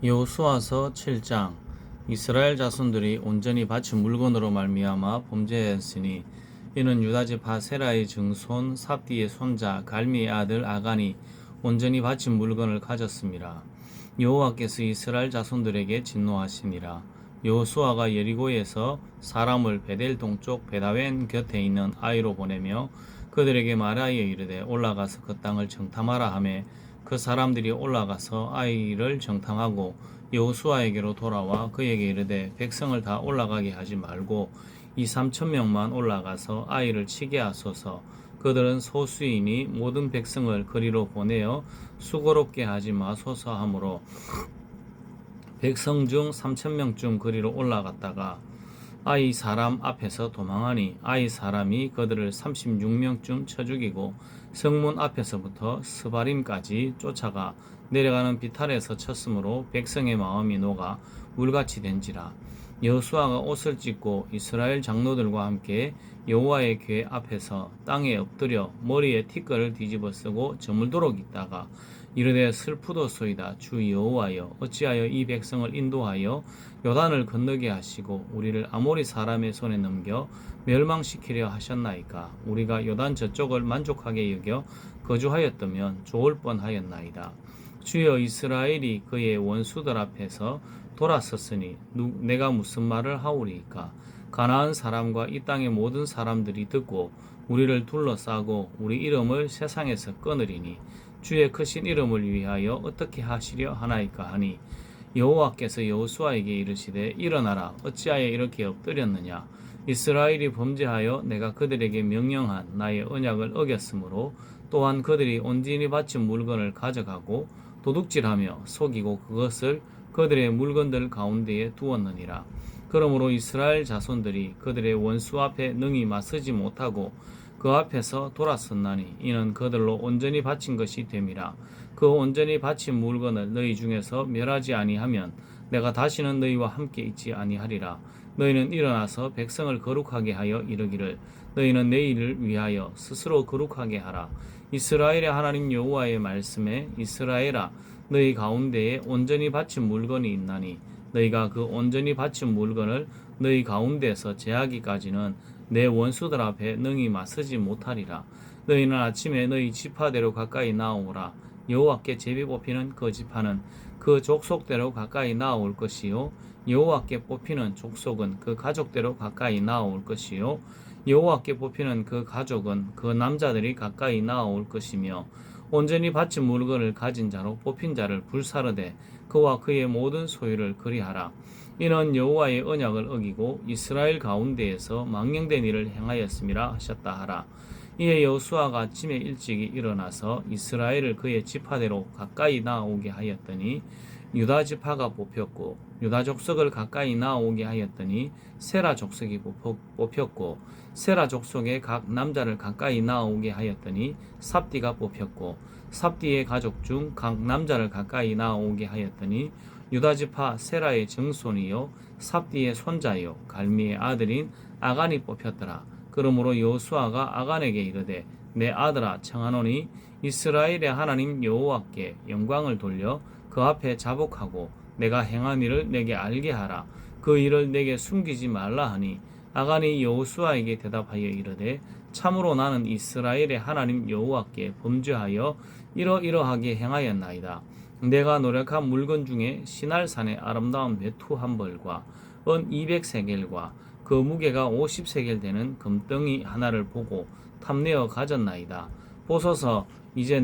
여호수아서 7장. 이스라엘 자손들이 온전히 바친 물건으로 말미암아 범죄하였으니 이는 유다지파 세라의 증손 삽디의 손자 갈미의 아들 아간이 온전히 바친 물건을 가졌습니다. 여호와께서 이스라엘 자손들에게 진노하시니라. 여호수아가 여리고에서 사람을 베델 동쪽 베다웬 곁에 있는 아이로 보내며 그들에게 말하여 이르되 올라가서 그 땅을 정탐하라 하매 그 사람들이 올라가서 아이를 정탐하고 여호수아에게로 돌아와 그에게 이르되 백성을 다 올라가게 하지 말고 2~3천명만 올라가서 아이를 치게 하소서. 그들은 소수이니 모든 백성을 그리로 보내어 수고롭게 하지 마소서 하므로 백성 중 3천명쯤 그리로 올라갔다가 아이 사람 앞에서 도망하니 아이 사람이 그들을 36명쯤 쳐 죽이고 성문 앞에서부터 스바림까지 쫓아가 내려가는 비탈에서 쳤으므로 백성의 마음이 녹아 물같이 된지라. 여호수아가 옷을 찢고 이스라엘 장로들과 함께 여호와의 궤 앞에서 땅에 엎드려 머리에 티끌을 뒤집어 쓰고 저물도록 있다가 이르되 슬프도소이다. 주 여호와여 어찌하여 이 백성을 인도하여 요단을 건너게 하시고 우리를 아모리 사람의 손에 넘겨 멸망시키려 하셨나이까. 우리가 요단 저쪽을 만족하게 여겨 거주하였다면 좋을 뻔하였나이다. 주여 이스라엘이 그의 원수들 앞에서 돌아섰으니 내가 무슨 말을 하오리이까. 가나안 사람과 이 땅의 모든 사람들이 듣고 우리를 둘러싸고 우리 이름을 세상에서 끊으리니 주의 크신 이름을 위하여 어떻게 하시려 하나이까 하니 여호와께서 여호수아에게 이르시되 일어나라. 어찌하여 이렇게 엎드렸느냐. 이스라엘이 범죄하여 내가 그들에게 명령한 나의 언약을 어겼으므로 또한 그들이 온전히 바친 물건을 가져가고 도둑질하며 속이고 그것을 그들의 물건들 가운데에 두었느니라. 그러므로 이스라엘 자손들이 그들의 원수 앞에 능히 맞서지 못하고 그 앞에서 돌아섰나니 이는 그들로 온전히 바친 것이 됨이라. 그 온전히 바친 물건을 너희 중에서 멸하지 아니하면 내가 다시는 너희와 함께 있지 아니하리라. 너희는 일어나서 백성을 거룩하게 하여 이르기를 너희는 내 일을 위하여 스스로 거룩하게 하라. 이스라엘의 하나님 여호와의 말씀에 이스라엘아 너희 가운데에 온전히 바친 물건이 있나니 너희가 그 온전히 바친 물건을 너희 가운데서 제하기까지는 내 원수들 앞에 능히 맞서지 못하리라. 너희는 아침에 너희 지파대로 가까이 나오라. 여호와께 제비 뽑히는 그 지파는 그 족속대로 가까이 나올 것이요 여호와께 뽑히는 족속은 그 가족대로 가까이 나올 것이요 여호와께 뽑히는 그 가족은 그 남자들이 가까이 나올 것이며 온전히 바친 물건을 가진 자로 뽑힌 자를 불사르되 그와 그의 모든 소유를 그리하라. 이는 여호와의 언약을 어기고 이스라엘 가운데에서 망령된 일을 행하였음이라 하셨다 하라. 이에 여호수아가 아침에 일찍이 일어나서 이스라엘을 그의 지파대로 가까이 나오게 하였더니 유다 지파가 뽑혔고 유다 족속을 가까이 나오게 하였더니 세라 족속이 뽑혔고 세라 족속의 각 남자를 가까이 나오게 하였더니 삽디가 뽑혔고 삽디의 가족 중 각 남자를 가까이 나오게 하였더니 유다 지파 세라의 증손이요 삽디의 손자요 갈미의 아들인 아간이 뽑혔더라. 그러므로 여호수아가 아간에게 이르되 내 아들아 청하노니 이스라엘의 하나님 여호와께 영광을 돌려 그 앞에 자복하고 내가 행한 일을 내게 알게 하라. 그 일을 내게 숨기지 말라 하니 아간이 여호수아에게 대답하여 이르되 참으로 나는 이스라엘의 하나님 여호와께 범죄하여 이러이러하게 행하였나이다. 내가 노력한 물건 중에 시날산의 아름다운 외투 한 벌과 은 200세겔과 그 무게가 50세겔 되는 금덩이 하나를 보고 탐내어 가졌나이다. 보소서 이제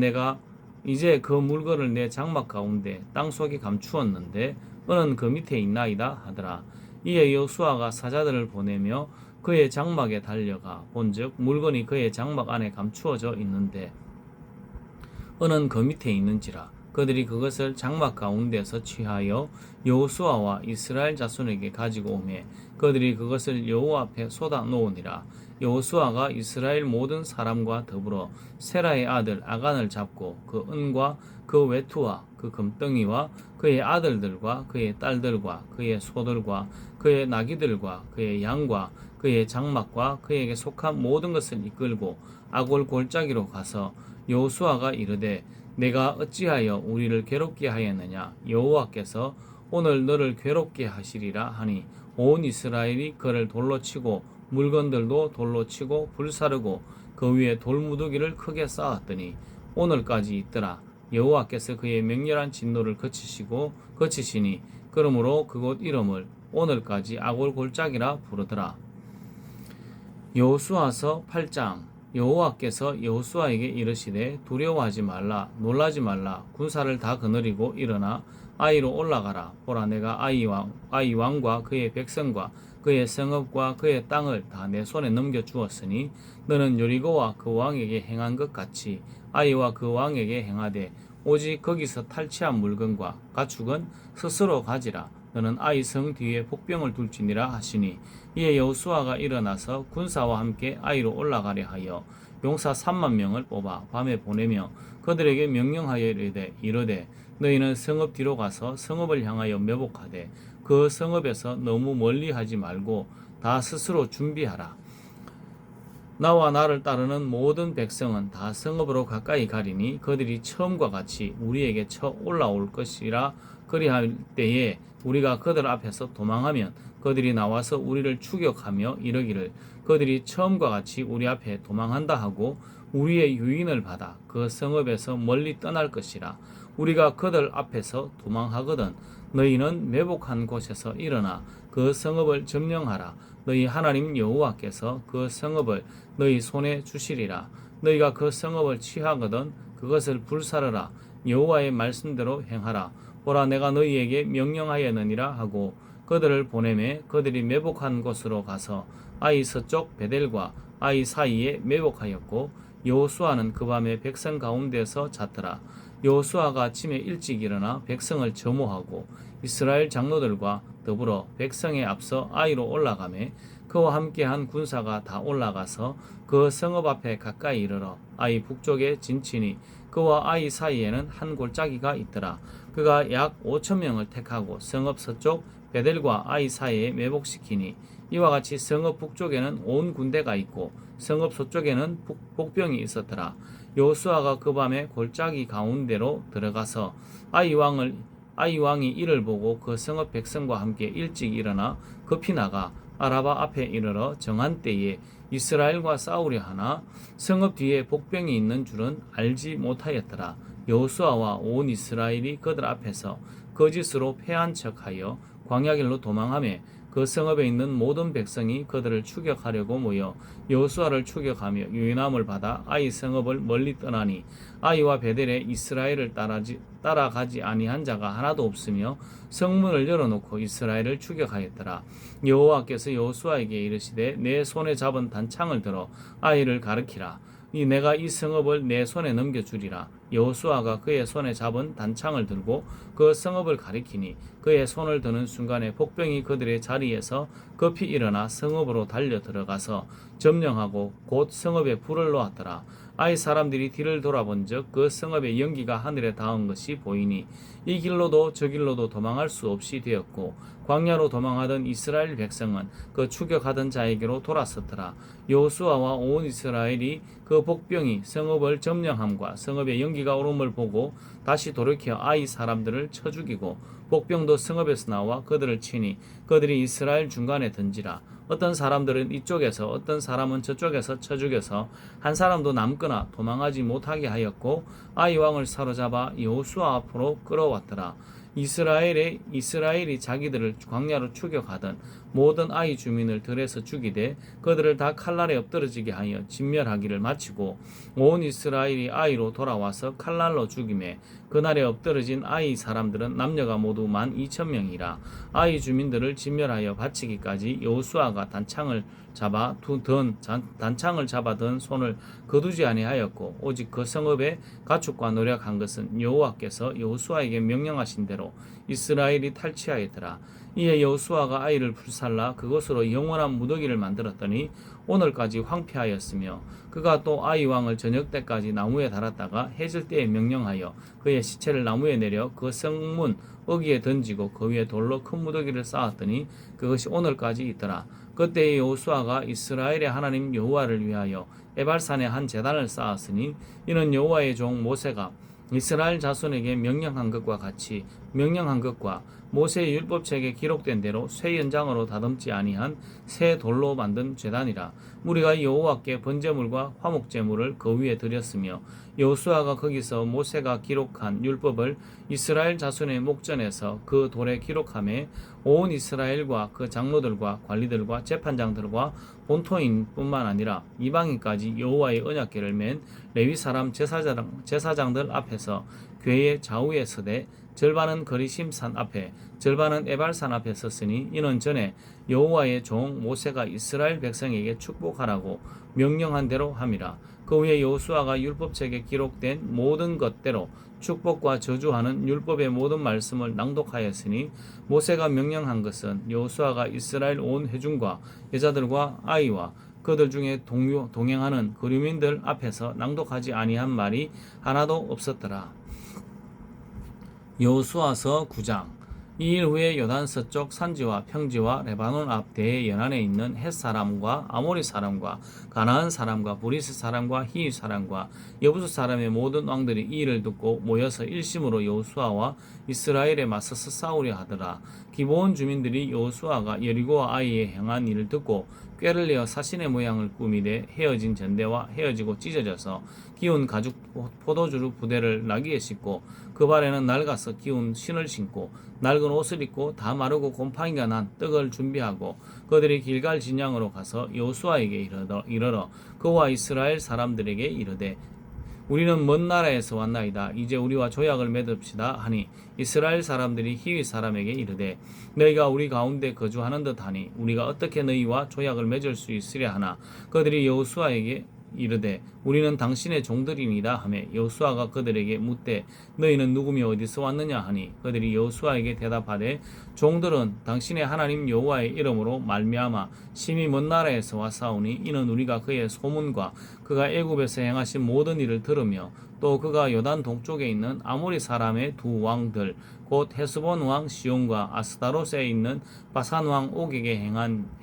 그 물건을 내 장막 가운데 땅속에 감추었는데 은은 그 밑에 있나이다 하더라. 이에 여호수아가 사자들을 보내며 그의 장막에 달려가 본즉 물건이 그의 장막 안에 감추어져 있는데 은은 그 밑에 있는지라. 그들이 그것을 장막 가운데서 취하여 여호수아와 이스라엘 자손에게 가지고 오매 그들이 그것을 여호와 앞에 쏟아 놓으니라. 여호수아가 이스라엘 모든 사람과 더불어 세라의 아들 아간을 잡고 그 은과 그 외투와 그 금덩이와 그의 아들들과 그의 딸들과 그의 소들과 그의 나귀들과 그의 양과 그의 장막과 그에게 속한 모든 것을 이끌고 아골 골짜기로 가서 여호수아가 이르되 내가 어찌하여 우리를 괴롭게 하였느냐? 여호와께서 오늘 너를 괴롭게 하시리라 하니 온 이스라엘이 그를 돌로 치고 물건들도 돌로 치고 불사르고 그 위에 돌무더기를 크게 쌓았더니 오늘까지 있더라. 여호와께서 그의 맹렬한 진노를 거치시니 그러므로 그곳 이름을 오늘까지 아골골짜기라 부르더라. 여호수아서 8장. 여호와께서 여호수아에게 이르시되 두려워하지 말라 놀라지 말라 군사를 다 거느리고 일어나 아이로 올라가라. 보라 내가 아이 왕과 그의 백성과 그의 성읍과 그의 땅을 다 내 손에 넘겨 주었으니 너는 여리고와 그 왕에게 행한 것 같이 아이와 그 왕에게 행하되 오직 거기서 탈취한 물건과 가축은 스스로 가지라. 너는 아이 성 뒤에 복병을 둘지니라 하시니 이에 여호수아가 일어나서 군사와 함께 아이로 올라가려 하여 용사 3만 명을 뽑아 밤에 보내며 그들에게 명령하여 이르되 너희는 성읍 뒤로 가서 성읍을 향하여 매복하되 그 성읍에서 너무 멀리 하지 말고 다 스스로 준비하라. 나와 나를 따르는 모든 백성은 다 성읍으로 가까이 가리니 그들이 처음과 같이 우리에게 쳐 올라올 것이라. 그리할 때에 우리가 그들 앞에서 도망하면 그들이 나와서 우리를 추격하며 이르기를 그들이 처음과 같이 우리 앞에 도망한다 하고 우리의 유인을 받아 그 성읍에서 멀리 떠날 것이라. 우리가 그들 앞에서 도망하거든 너희는 매복한 곳에서 일어나 그 성읍을 점령하라. 너희 하나님 여호와께서 그 성읍을 너희 손에 주시리라. 너희가 그 성읍을 취하거든 그것을 불사르라. 여호와의 말씀대로 행하라. 보라 내가 너희에게 명령하였느니라 하고 그들을 보내매 그들이 매복한 곳으로 가서 아이 서쪽 베델과 아이 사이에 매복하였고 여호수아는 그 밤에 백성 가운데서 잤더라. 여호수아가 아침에 일찍 일어나 백성을 점호하고 이스라엘 장로들과 더불어 백성에 앞서 아이로 올라가매 그와 함께한 군사가 다 올라가서 그 성읍 앞에 가까이 이르러 아이 북쪽에 진치니 그와 아이 사이에는 한 골짜기가 있더라. 그가 약 5천 명을 택하고 성읍 서쪽 베델과 아이 사이에 매복시키니 이와 같이 성읍 북쪽에는 온 군대가 있고 성읍 서쪽에는 복병이 있었더라. 여호수아가 그 밤에 골짜기 가운데로 들어가서 아이 왕이 이를 보고 그 성읍 백성과 함께 일찍 일어나 급히 나가 아라바 앞에 이르러 정한 때에 이스라엘과 싸우려 하나 성읍 뒤에 복병이 있는 줄은 알지 못하였더라. 여호수아와 온 이스라엘이 그들 앞에서 거짓으로 패한 척하여 광야길로 도망하며 그 성읍에 있는 모든 백성이 그들을 추격하려고 모여 여호수아를 추격하며 유인함을 받아 아이 성읍을 멀리 떠나니 아이와 베델에 이스라엘을 따라가지 아니한 자가 하나도 없으며 성문을 열어놓고 이스라엘을 추격하였더라. 여호와께서 여호수아에게 이르시되 내 손에 잡은 단창을 들어 아이를 가르키라. 내가 이 성읍을 내 손에 넘겨주리라. 여호수아가 그의 손에 잡은 단창을 들고 그 성읍을 가리키니 그의 손을 드는 순간에 복병이 그들의 자리에서 급히 일어나 성읍으로 달려 들어가서 점령하고 곧 성읍에 불을 놓았더라. 아이 사람들이 뒤를 돌아본즉 그 성읍의 연기가 하늘에 닿은 것이 보이니 이 길로도 저 길로도 도망할 수 없이 되었고 광야로 도망하던 이스라엘 백성은 그 추격하던 자에게로 돌아섰더라. 여호수아와 온 이스라엘이 그 복병이 성읍을 점령함과 성읍의 연기가 오름을 보고 다시 돌이켜 아이 사람들을 쳐 죽이고 복병도 성읍에서 나와 그들을 치니 그들이 이스라엘 중간에 던지라. 어떤 사람들은 이쪽에서 어떤 사람은 저쪽에서 쳐 죽여서 한 사람도 남거나 도망하지 못하게 하였고 아이 왕을 사로잡아 여호수아 앞으로 끌어왔더라. 이스라엘이 자기들을 광야로 추격하던 모든 아이 주민을 들에서 죽이되 그들을 다 칼날에 엎드러지게 하여 진멸하기를 마치고 온 이스라엘이 아이로 돌아와서 칼날로 죽임에 그날에 엎드러진 아이 사람들은 남녀가 모두 12,000명이라. 아이 주민들을 진멸하여 바치기까지 여호수아가 단창을 잡아 든 손을 거두지 아니하였고 오직 그 성읍에 가축과 노력한 것은 여호와께서 여호수아에게 명령하신 대로 이스라엘이 탈취하였더라. 이에 여호수아가 아이를 불살라 그것으로 영원한 무더기를 만들었더니 오늘까지 황폐하였으며 그가 또 아이 왕을 저녁 때까지 나무에 달았다가 해질 때에 명령하여 그의 시체를 나무에 내려 그 성문 어귀에 던지고 그 위에 돌로 큰 무더기를 쌓았더니 그것이 오늘까지 있더라. 그때의 여호수아가 이스라엘의 하나님 여호와를 위하여 에발산에 한 제단을 쌓았으니 이는 여호와의 종 모세가 이스라엘 자손에게 명령한 것과 같이 명령한 것과 모세의 율법책에 기록된 대로 쇠 연장으로 다듬지 아니한 새 돌로 만든 제단이라. 우리가 여호와께 번제물과 화목제물을 그 위에 드렸으며 여호수아가 거기서 모세가 기록한 율법을 이스라엘 자손의 목전에서 그 돌에 기록하며 온 이스라엘과 그 장로들과 관리들과 재판장들과 본토인뿐만 아니라 이방인까지 여호와의 언약궤를 맨 레위 사람 제사장들 앞에서 궤의 좌우에 서되 절반은 거리심산 앞에 절반은 에발산 앞에 섰으니 이는 전에 여호와의 종 모세가 이스라엘 백성에게 축복하라고 명령한 대로 함이라. 그 후에 여호수아가 율법책에 기록된 모든 것대로 축복과 저주하는 율법의 모든 말씀을 낭독하였으니 모세가 명령한 것은 여호수아가 이스라엘 온 회중과 여자들과 아이와 그들 중에 동행하는 거류민들 앞에서 낭독하지 아니한 말이 하나도 없었더라. 여호수아서 9장. 이 일 후에 요단 서쪽 산지와 평지와 레바논 앞 대해 연안에 있는 헷 사람과 아모리 사람과 가나안 사람과 브리스 사람과 히위 사람과 여부수 사람의 모든 왕들이 이 일을 듣고 모여서 일심으로 여호수아와 이스라엘에 맞서서 싸우려 하더라. 기브온 주민들이 여호수아가 여리고와 아이에 행한 일을 듣고 꾀를 내어 사신의 모양을 꾸미되 헤어진 전대와 헤어지고 찢어져서 기운 가죽 포도주 부대를 나귀에 싣고 그 발에는 낡아서 기운 신을 신고 낡은 옷을 입고 다 마르고 곰팡이가 난 떡을 준비하고 그들이 길갈 진양으로 가서 여호수아에게 이르러 그와 이스라엘 사람들에게 이르되 우리는 먼 나라에서 왔나이다. 이제 우리와 조약을 맺읍시다 하니 이스라엘 사람들이 히위 사람에게 이르되 너희가 우리 가운데 거주하는 듯하니 우리가 어떻게 너희와 조약을 맺을 수 있으랴 하나 그들이 여호수아에게 이르되 우리는 당신의 종들이니이다 하매 여호수아가 그들에게 묻되 너희는 누구며 어디서 왔느냐 하니 그들이 여호수아에게 대답하되 종들은 당신의 하나님 여호와의 이름으로 말미암아 심히 먼 나라에서 왔사오니 이는 우리가 그의 소문과 그가 애굽에서 행하신 모든 일을 들으며 또 그가 요단 동쪽에 있는 아모리 사람의 두 왕들 곧 헤스본 왕 시온과 아스타롯에 있는 바산 왕 옥에게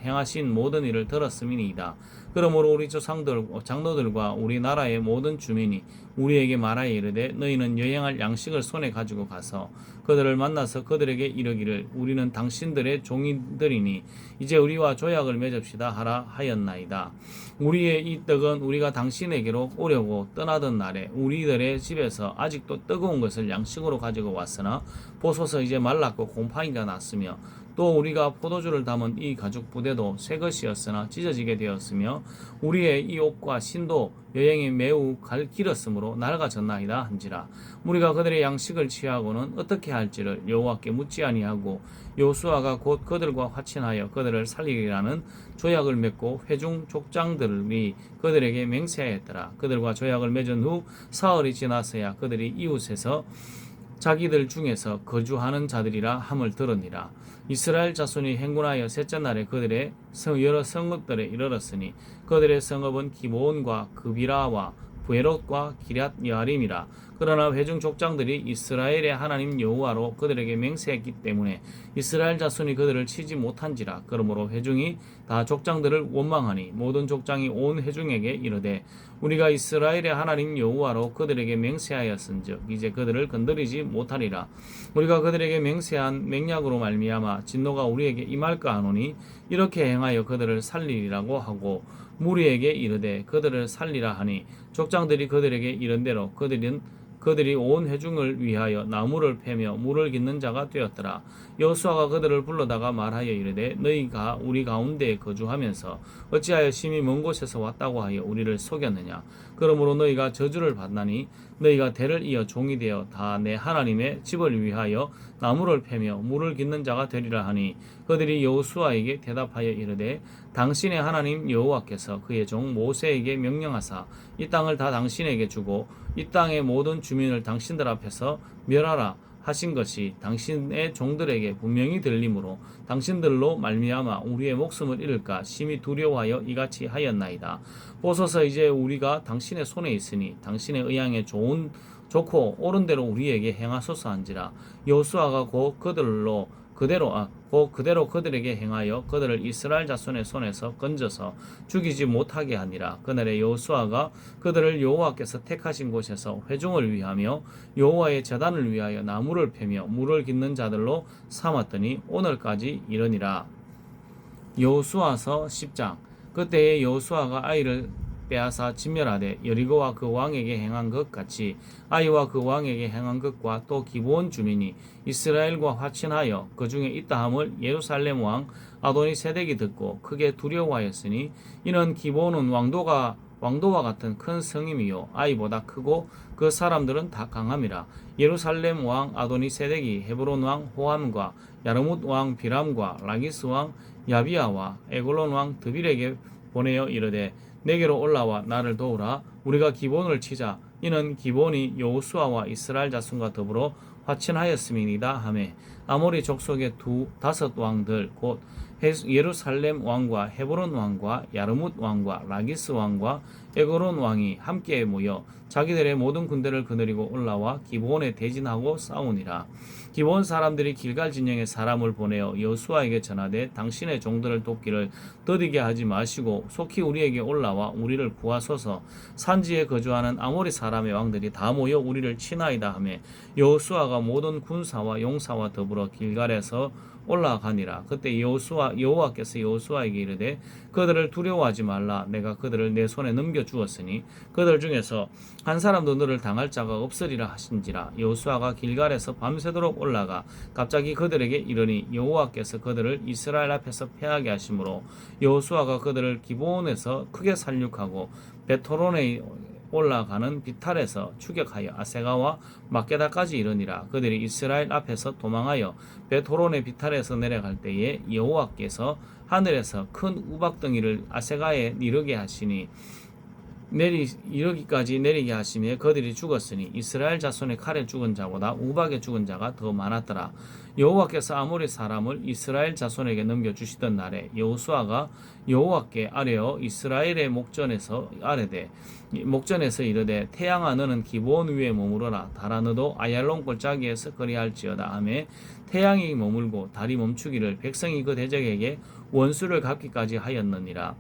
행하신 모든 일을 들었음이니이다. 그러므로 우리 장로들과 우리 나라의 모든 주민이 우리에게 말하여 이르되 너희는 여행할 양식을 손에 가지고 가서 그들을 만나서 그들에게 이르기를 우리는 당신들의 종이들이니 이제 우리와 조약을 맺읍시다 하라 하였나이다. 우리의 이 떡은 우리가 당신에게로 오려고 떠나던 날에 우리들의 집에서 아직도 뜨거운 것을 양식으로 가지고 왔으나 보소서 이제 말랐고 곰팡이가 났으며 또 우리가 포도주를 담은 이 가죽 부대도 새 것이었으나 찢어지게 되었으며 우리의 이 옷과 신도 여행이 매우 길었으므로 낡아졌나이다 한지라. 우리가 그들의 양식을 취하고는 어떻게 할지를 여호와께 묻지 아니하고 여호수아가 곧 그들과 화친하여 그들을 살리리라는 조약을 맺고 회중 족장들이 그들에게 맹세하였더라. 그들과 조약을 맺은 후 사흘이 지나서야 그들이 이웃에서 자기들 중에서 거주하는 자들이라 함을 들으니라. 이스라엘 자손이 행군하여 셋째 날에 그들의 여러 성읍들에 이르렀으니 그들의 성읍은 기브온과 그비라와 부에롯과 기럇 여아림이라. 그러나 회중 족장들이 이스라엘의 하나님 여호와로 그들에게 맹세했기 때문에 이스라엘 자손이 그들을 치지 못한지라. 그러므로 회중이 다 족장들을 원망하니 모든 족장이 온 회중에게 이르되 우리가 이스라엘의 하나님 여호와로 그들에게 맹세하였은즉 이제 그들을 건드리지 못하리라. 우리가 그들에게 맹세한 맹약으로 말미암아 진노가 우리에게 임할까 하노니 이렇게 행하여 그들을 살리리라고 하고 무리에게 이르되 그들을 살리라 하니 족장들이 그들에게 이른대로 그들이 온 회중을 위하여 나무를 패며 물을 깃는 자가 되었더라. 여호수아가 그들을 불러다가 말하여 이르되 너희가 우리 가운데에 거주하면서 어찌하여 심히 먼 곳에서 왔다고 하여 우리를 속였느냐. 그러므로 너희가 저주를 받나니 너희가 대를 이어 종이 되어 다 내 하나님의 집을 위하여 나무를 패며 물을 깃는 자가 되리라 하니 그들이 여호수아에게 대답하여 이르되 당신의 하나님 여호와께서 그의 종 모세에게 명령하사 이 땅을 다 당신에게 주고 이 땅의 모든 주민을 당신들 앞에서 멸하라 하신 것이 당신의 종들에게 분명히 들리므로 당신들로 말미암아 우리의 목숨을 잃을까 심히 두려워하여 이같이 하였나이다. 보소서 이제 우리가 당신의 손에 있으니 당신의 의향에 좋고 옳은 대로 우리에게 행하소서 한지라. 여호수아가 곧 그들로 그대로 그들에게 행하여 그들을 이스라엘 자손의 손에서 건져서 죽이지 못하게 하니라. 그날에 여호수아가 그들을 여호와께서 택하신 곳에서 회중을 위하며 여호와의 제단을 위하여 나무를 패며 물을 깃는 자들로 삼았더니 오늘까지 이르니라. 여호수아서 10장. 그때에 여호수아가 아이를 빼앗아 진멸하되 여리고와 그 왕에게 행한 것 같이 아이와 그 왕에게 행한 것과 또 기브온 주민이 이스라엘과 화친하여 그 중에 있다함을 예루살렘 왕 아도니세덱이 듣고 크게 두려워하였으니 이는 기브온은 왕도와 같은 큰 성임이요 아이보다 크고 그 사람들은 다 강함이라. 예루살렘 왕 아도니세덱이 헤브론 왕 호함과 야르뭇 왕 비람과 라기스 왕 야비아와 에글론 왕 드빌에게 보내어 이르되 내게로 올라와 나를 도우라. 우리가 기본을 치자. 이는 기본이 여호수아와 이스라엘 자손과 더불어 화친하였음이니이다 하매 아모리 족속의 다섯 왕들 곧 예루살렘 왕과 헤브론 왕과 야르뭇 왕과 라기스 왕과 에그론 왕이 함께 모여 자기들의 모든 군대를 거느리고 올라와 기브온에 대진하고 싸우니라. 기브온 사람들이 길갈 진영에 사람을 보내어 여호수아에게 전하되 당신의 종들을 돕기를 더디게 하지 마시고 속히 우리에게 올라와 우리를 구하소서. 산지에 거주하는 아모리 사람의 왕들이 다 모여 우리를 치나이다 하매 여호수아가 모든 군사와 용사와 더불어 길갈에서 올라가니라. 그때 여호와께서 여호수아에게 이르되 그들을 두려워하지 말라. 내가 그들을 내 손에 넘겨 주었으니 그들 중에서 한 사람도 너를 당할 자가 없으리라 하신지라. 여호수아가 길갈에서 밤새도록 올라가 갑자기 그들에게 이르니 여호와께서 그들을 이스라엘 앞에서 패하게 하심으로 여호수아가 그들을 기브온에서 크게 살육하고 베토론에 올라가는 비탈에서 추격하여 아세가와 막게다까지 이르니라. 그들이 이스라엘 앞에서 도망하여 베토론의 비탈에서 내려갈 때에 여호와께서 하늘에서 큰 우박덩이를 아세가에 이르게 하시니 이르기까지 내리게 하시며 그들이 죽었으니 이스라엘 자손의 칼에 죽은 자보다 우박에 죽은 자가 더 많았더라. 여호와께서 아모리 사람을 이스라엘 자손에게 넘겨주시던 날에 여호수아가 여호와께 아뢰어 이스라엘의 목전에서 이르되 태양아 너는 기브온 위에 머무르라. 달아 너도 아얄론 골짜기에서 거리할지어다 하매 태양이 머물고 달이 멈추기를 백성이 그 대적에게 원수를 갚기까지 하였느니라.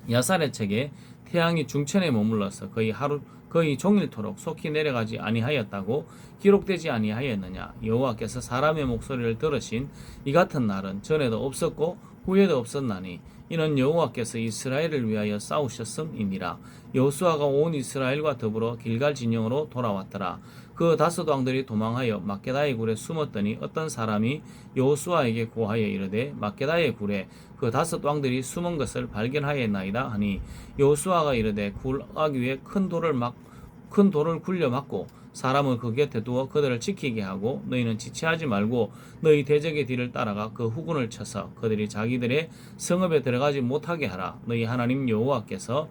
야살의 책에 태양이 중천에 머물러서 거의 종일토록 속히 내려가지 아니하였다고 기록되지 아니하였느냐. 여호와께서 사람의 목소리를 들으신 이 같은 날은 전에도 없었고 후에도 없었나니 이는 여호와께서 이스라엘을 위하여 싸우셨음이니라. 여호수아가 온 이스라엘과 더불어 길갈 진영으로 돌아왔더라. 그 다섯 왕들이 도망하여 막게다의 굴에 숨었더니 어떤 사람이 여호수아에게 고하여 이르되 막게다의 굴에 그 다섯 왕들이 숨은 것을 발견하였나이다 하니 여호수아가 이르되 굴 아귀에 큰 돌을 굴려 막고 사람을 그 곁에 두어 그들을 지키게 하고 너희는 지체하지 말고 너희 대적의 뒤를 따라가 그 후군을 쳐서 그들이 자기들의 성읍에 들어가지 못하게 하라. 너희 하나님 여호와께서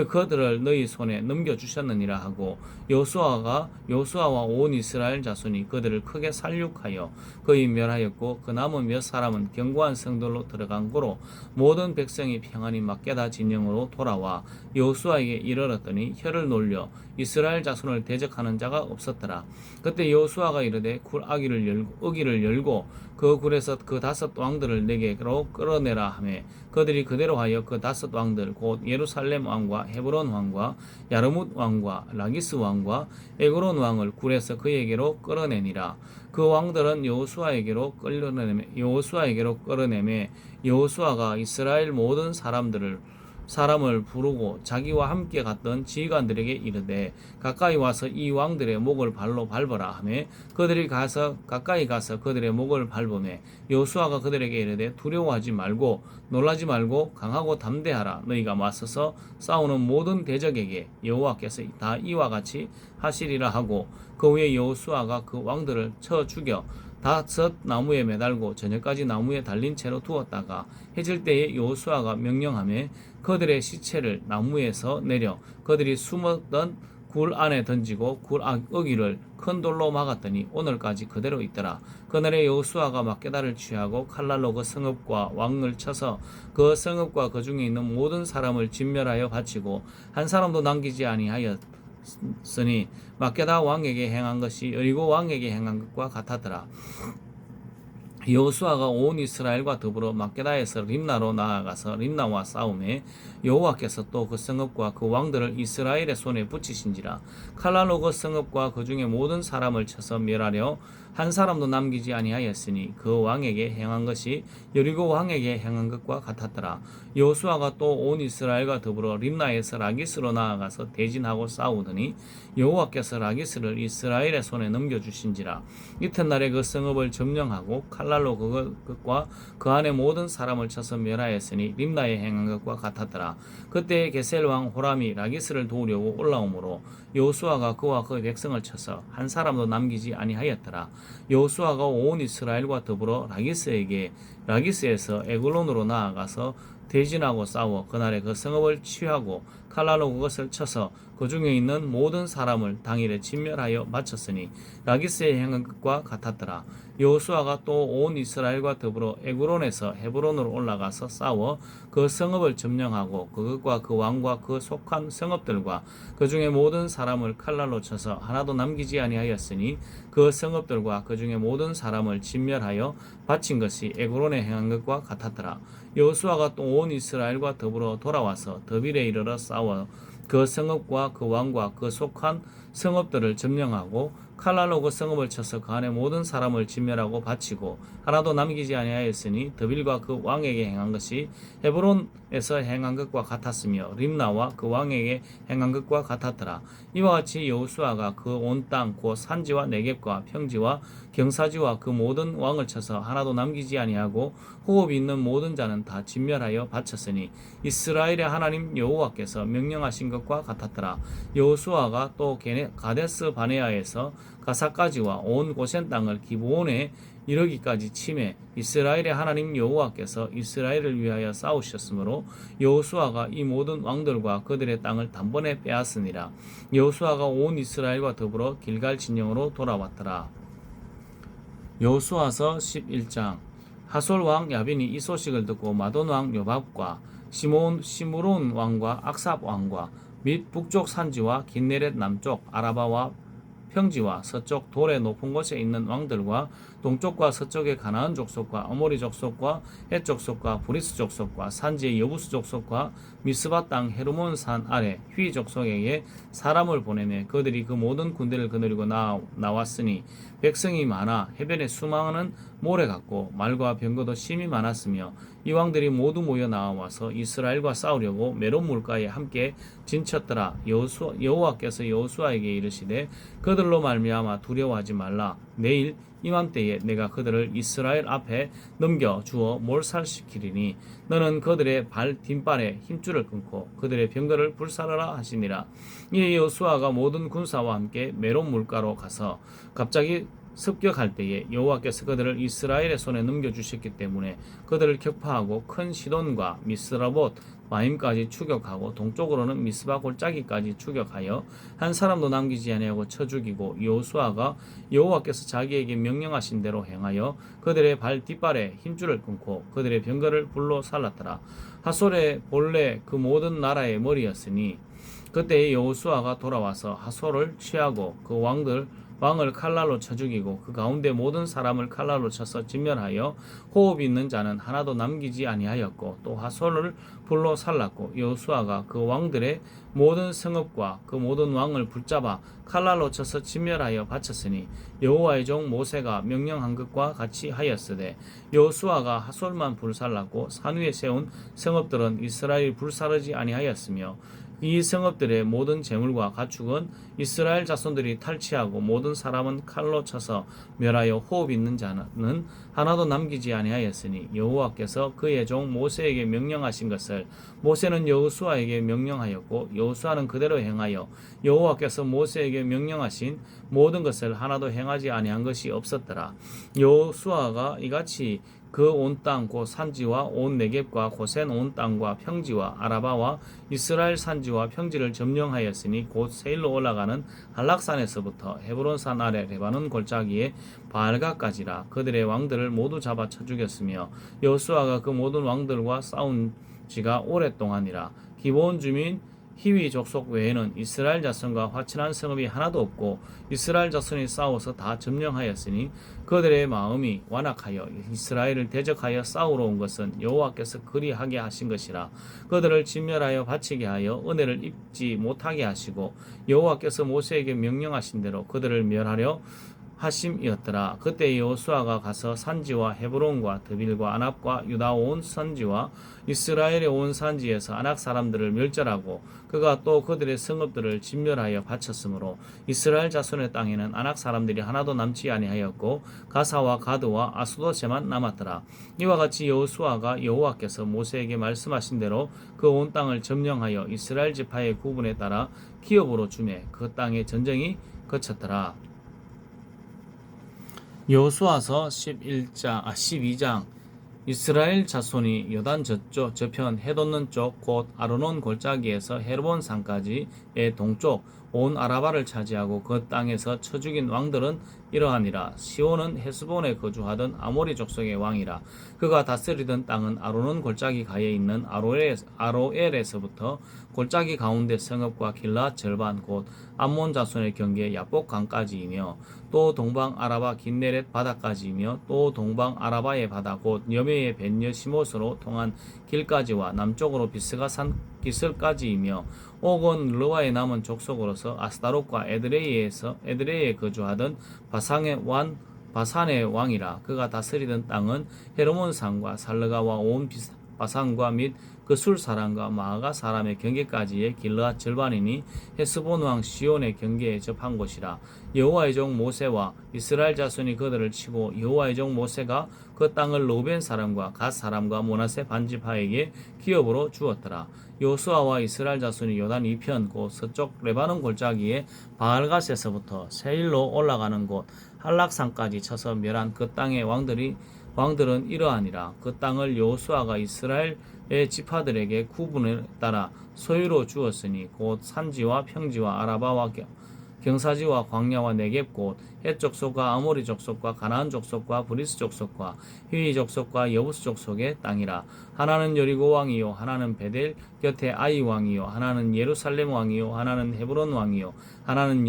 그들을 너희 손에 넘겨주셨느니라 하고 여호수아와 온 이스라엘 자손이 그들을 크게 살육하여 거의 멸하였고 그 남은 몇 사람은 견고한 성들로 들어간 고로 모든 백성이 평안히 막게다 진영으로 돌아와 여호수아에게 이르렀더니 혀를 놀려 이스라엘 자손을 대적하는 자가 없었더라. 그때 여호수아가 이르되 굴 어기를 열고 그 굴에서 그 다섯 왕들을 내게로 끌어내라 하매 그들이 그대로 하여 그 다섯 왕들 곧 예루살렘 왕과 헤브론 왕과 야르뭇 왕과 라기스 왕과 에그론 왕을 굴에서 그에게로 끌어내니라. 그 왕들은 여호수아에게로 끌어내매 여호수아가 이스라엘 모든 사람을 부르고 자기와 함께 갔던 지휘관들에게 이르되 가까이 와서 이 왕들의 목을 발로 밟으라 하매 그들이 가까이 가서 그들의 목을 밟으매 여호수아가 그들에게 이르되 두려워하지 말고 놀라지 말고 강하고 담대하라. 너희가 맞서서 싸우는 모든 대적에게 여호와께서 다 이와 같이 하시리라 하고 그 후에 여호수아가 그 왕들을 쳐 죽여 다섯 나무에 매달고 저녁까지 나무에 달린 채로 두었다가 해질 때에 여호수아가 명령하며 그들의 시체를 나무에서 내려 그들이 숨었던 굴 안에 던지고 굴 어기를 큰 돌로 막았더니 오늘까지 그대로 있더라. 그날에 여호수아가 막게다를 취하고 칼날로 그 성읍과 왕을 쳐서 그 성읍과 그 중에 있는 모든 사람을 진멸하여 바치고 한 사람도 남기지 아니하였으니 막게다 왕에게 행한 것이 여리고 왕에게 행한 것과 같았더라. 여호수아가 온 이스라엘과 더불어 막게다에서 림나로 나아가서 림나와 싸움에 여호와께서 또 그 성읍과 그 왕들을 이스라엘의 손에 붙이신지라. 칼날로 그 성읍과 그 중에 모든 사람을 쳐서 멸하려 한 사람도 남기지 아니하였으니 그 왕에게 행한 것이 여리고 왕에게 행한 것과 같았더라. 여호수아가 또 온 이스라엘과 더불어 림나에서 라기스로 나아가서 대진하고 싸우더니 여호와께서 라기스를 이스라엘의 손에 넘겨주신지라. 이튿날에 그 성읍을 점령하고 칼날로 그것과 그 안에 모든 사람을 쳐서 멸하였으니 림나에 행한 것과 같았더라. 그때 게셀 왕 호람이 라기스를 도우려고 올라오므로 여호수아가 그와 그 백성을 쳐서 한 사람도 남기지 아니하였더라. 여호수아가 온 이스라엘과 더불어 라기스에서 에글론으로 나아가서 대진하고 싸워 그날에 그 성읍을 취하고 칼날로 그것을 쳐서 그 중에 있는 모든 사람을 당일에 진멸하여 마쳤으니 라기스의 행한 것과 같았더라. 여호수아가 또 온 이스라엘과 더불어 에그론에서 헤브론으로 올라가서 싸워 그 성읍을 점령하고 그것과 그 왕과 그 속한 성읍들과 그 중에 모든 사람을 칼날로 쳐서 하나도 남기지 아니하였으니 그 성읍들과 그 중에 모든 사람을 진멸하여 바친 것이 에그론에 행한 것과 같았더라. 여호수아가 또 온 이스라엘과 더불어 돌아와서 더빌에 이르러 싸워 그 성읍과 그 왕과 그 속한 성읍들을 점령하고 칼날로 그 성읍을 쳐서 그 안에 모든 사람을 진멸하고 바치고 하나도 남기지 아니하였으니 더빌과 그 왕에게 행한 것이 헤브론에서 행한 것과 같았으며 림나와 그 왕에게 행한 것과 같았더라. 이와 같이 여호수아가 그 온 땅 곧 산지와 네겝과 평지와 경사지와 그 모든 왕을 쳐서 하나도 남기지 아니하고 호흡이 있는 모든 자는 다 진멸하여 바쳤으니 이스라엘의 하나님 여호와께서 명령하신 것과 같았더라. 여호수아가 또 가데스 바네아에서 가사까지와 온 고센 땅을 기브온에 이르기까지 치매 이스라엘의 하나님 여호와께서 이스라엘을 위하여 싸우셨으므로 여호수아가 이 모든 왕들과 그들의 땅을 단번에 빼앗으니라. 여호수아가 온 이스라엘과 더불어 길갈 진영으로 돌아왔더라. 여호수아서 11장. 하솔 왕 야빈이 이 소식을 듣고 마돈 왕 요밥과 시므론 왕과 악삽 왕과 및 북쪽 산지와 긴네렛 남쪽 아라바와 평지와 서쪽 돌의 높은 곳에 있는 왕들과 동쪽과 서쪽의 가나안 족속과 아모리 족속과 헷 족속과 브리스 족속과 산지의 여부스 족속과 미스바 땅 헤르몬 산 아래 휘 족속에게 사람을 보내매 그들이 그 모든 군대를 거느리고 나왔으니 백성이 많아 해변에 수많은 모래 같고 말과 병거도 심히 많았으며 이 왕들이 모두 모여 나와서 이스라엘과 싸우려고 메론 물가에 함께 진쳤더라. 여호와께서 여호수아에게 이르시되 그들로 말미암아 두려워하지 말라. 내일 이맘때에 내가 그들을 이스라엘 앞에 넘겨 주어 몰살시키리니 너는 그들의 발 뒷발에 힘줄을 끊고 그들의 병거를 불사르라 하시니라. 이에 여호수아가 모든 군사와 함께 메론 물가로 가서 갑자기 습격할 때에 여호와께서 그들을 이스라엘의 손에 넘겨주셨기 때문에 그들을 격파하고 큰 시돈과 미스라봇 마임까지 추격하고 동쪽으로는 미스바 골짜기까지 추격하여 한 사람도 남기지 아니하고 쳐 죽이고 여호수아가 여호와께서 자기에게 명령하신 대로 행하여 그들의 발 뒷발에 힘줄을 끊고 그들의 병거를 불로 살랐더라. 하솔의 본래 그 모든 나라의 머리였으니 그때 여호수아가 돌아와서 하솔을 취하고 그 왕을 칼날로 쳐 죽이고 그 가운데 모든 사람을 칼날로 쳐서 진멸하여 호흡이 있는 자는 하나도 남기지 아니하였고 또 하솔을 불로 살랐고 여호수아가 그 왕들의 모든 성읍과 그 모든 왕을 붙잡아 칼날로 쳐서 진멸하여 바쳤으니 여호와의 종 모세가 명령한 것과 같이 하였으되 여호수아가 하솔만 불살랐고 산 위에 세운 성읍들은 이스라엘이 불사르지 아니하였으며 이 성읍들의 모든 재물과 가축은 이스라엘 자손들이 탈취하고 모든 사람은 칼로 쳐서 멸하여 호흡 있는 자는 하나도 남기지 아니하였으니 여호와께서 그의 종 모세에게 명령하신 것을 모세는 여호수아에게 명령하였고 여호수아는 그대로 행하여 여호와께서 모세에게 명령하신 모든 것을 하나도 행하지 아니한 것이 없었더라. 여호수아가 이같이 그 온 땅 곧 산지와 온 네겝과 고센 온 땅과 평지와 아라바와 이스라엘 산지와 평지를 점령하였으니 곧 세일로 올라가는 한락산에서부터 헤브론산 아래 레바논 골짜기에 바알가까지라. 그들의 왕들을 모두 잡아 쳐 죽였으며 여호수아가 그 모든 왕들과 싸운 지가 오랫동안이라. 기브온 주민 히위 족속 외에는 이스라엘 자손과 화친한 성읍이 하나도 없고 이스라엘 자손이 싸워서 다 점령하였으니 그들의 마음이 완악하여 이스라엘을 대적하여 싸우러 온 것은 여호와께서 그리하게 하신 것이라. 그들을 진멸하여 바치게 하여 은혜를 입지 못하게 하시고 여호와께서 모세에게 명령하신 대로 그들을 멸하려 하심이었더라. 그때 여호수아가 가서 산지와 헤브론과 드빌과 아납과 유다 온 산지와 이스라엘의 온 산지에서 아낙 사람들을 멸절하고 그가 또 그들의 성읍들을 진멸하여 바쳤으므로 이스라엘 자손의 땅에는 아낙 사람들이 하나도 남지 아니하였고 가사와 가드와 아스도세만 남았더라. 이와 같이 여호수아가 여호와께서 모세에게 말씀하신 대로 그 온 땅을 점령하여 이스라엘 지파의 구분에 따라 기업으로 주매 그 땅에 전쟁이 그쳤더라. 여호수아서 12장 이스라엘 자손이 요단 저편 해돋는 쪽 곧 아르논 골짜기에서 헤르본 산까지의 동쪽 온 아라바를 차지하고 그 땅에서 쳐 죽인 왕들은 이러하니라. 시온은 헤스본에 거주하던 아모리 족속의 왕이라. 그가 다스리던 땅은 아르논 골짜기 가에 있는 아로엘에서부터 골짜기 가운데 성읍과 길랏 절반 곧 암몬 자손의 경계 야복 강까지이며 또 동방 아라바 긴네렛 바다까지이며 또 동방 아라바의 바다 곧 여메의 벤여 시못으로 통한 길까지와 남쪽으로 비스가 산 기슬까지이며 옥은 르와의 남은 족속으로서 아스타롯과 에드레이에 거주하던 바산의 왕이라. 그가 다스리던 땅은 헤르몬 산과 살르가와 온 바산과 및 그 술 사람과 마아가 사람의 경계까지의 길르앗 절반이니 헤스본 왕 시온의 경계에 접한 곳이라. 여호와의 종 모세와 이스라엘 자손이 그들을 치고 여호와의 종 모세가 그 땅을 로벤 사람과 갓 사람과 므낫세 반지파에게 기업으로 주었더라. 여호수아와 이스라엘 자손이 요단 이편 곧 서쪽 레바논 골짜기에 바알갓에서부터 세일로 올라가는 곳 한락산까지 쳐서 멸한 그 땅의 왕들은 이러하니라. 그 땅을 여호수아가 이스라엘의 지파들에게 구분에 따라 소유로 주었으니 곧 산지와 평지와 아라바와 경사지와 광야와 네겝 곧 헷 족속과 아모리 족속과 가나안 족속과 브리스 족속과 히위 족속과 여부스 족속의 땅이라. 하나는 여리고 왕이요 하나는 베델 곁에 아이 왕이요 하나는 예루살렘 왕이요 하나는 헤브론 왕이요 하나는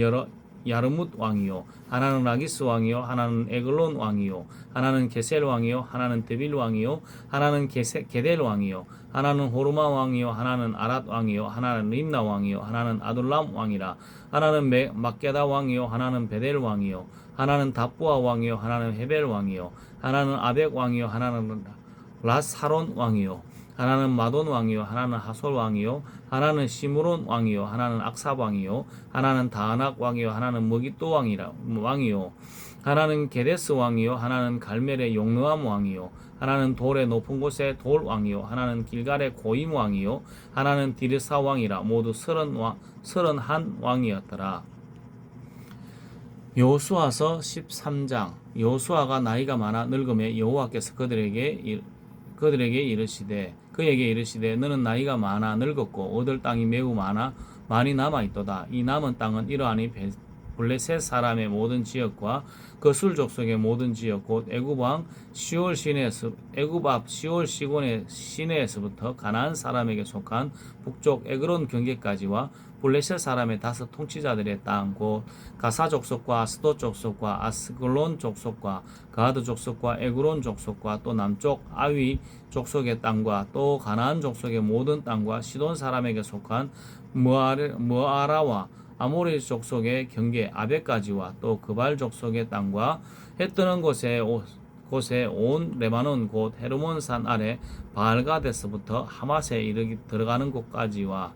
야르뭇 왕이요 하나는 라기스 왕이요 하나는 에글론 왕이요 하나는 게셀 왕이요 하나는 드빌 왕이요 하나는 게델 왕이요 하나는 호르마 왕이요 하나는 아랏 왕이요 하나는 림나 왕이요 하나는 아둘람 왕이라. 하나는 막게다 왕이요 하나는 베델 왕이요 하나는 답부아 왕이요 하나는 헤벨 왕이요 하나는 아벡 왕이요 하나는 라사론 왕이요 하나는 마돈 왕이요 하나는 하솔 왕이요 하나는 시므론 왕이요 하나는 악삽 왕이요 하나는 다아낙 왕이요 하나는 머깃도 왕이요 하나는 게데스 왕이요 하나는 갈멜의 용르암 왕이요 하나는 돌의 높은 곳의 돌 왕이요 하나는 길갈의 고임 왕이요 하나는 디르사 왕이라. 모두 31 왕이었더라. 여호수아서 13장 여호수아가 나이가 많아 늙음에 여호와께서 그에게 이르시되 너는 나이가 많아 늙었고 얻을 땅이 매우 많이 남아 있도다. 이 남은 땅은 이러하니 블레셋 사람의 모든 지역과 그 술 족속의 모든 지역 곧 애굽 앞 시올 시곤의 시내에서부터 가나안 사람에게 속한 북쪽 에그론 경계까지와 블레셋 사람의 5 통치자들의 땅 곧 가사 족속과 아스돗 족속과 아스글론 족속과 가드 족속과 에그론 족속과 또 남쪽 아위 족속의 땅과 또 가나안 족속의 모든 땅과 시돈 사람에게 속한 무아라와 아모리 족속의 경계 아베까지와 또 그발 족속의 땅과 해 뜨는 곳에 온 레바논 곧 헤르몬 산 아래 바알갓에서부터 하맛에 들어가는 곳까지와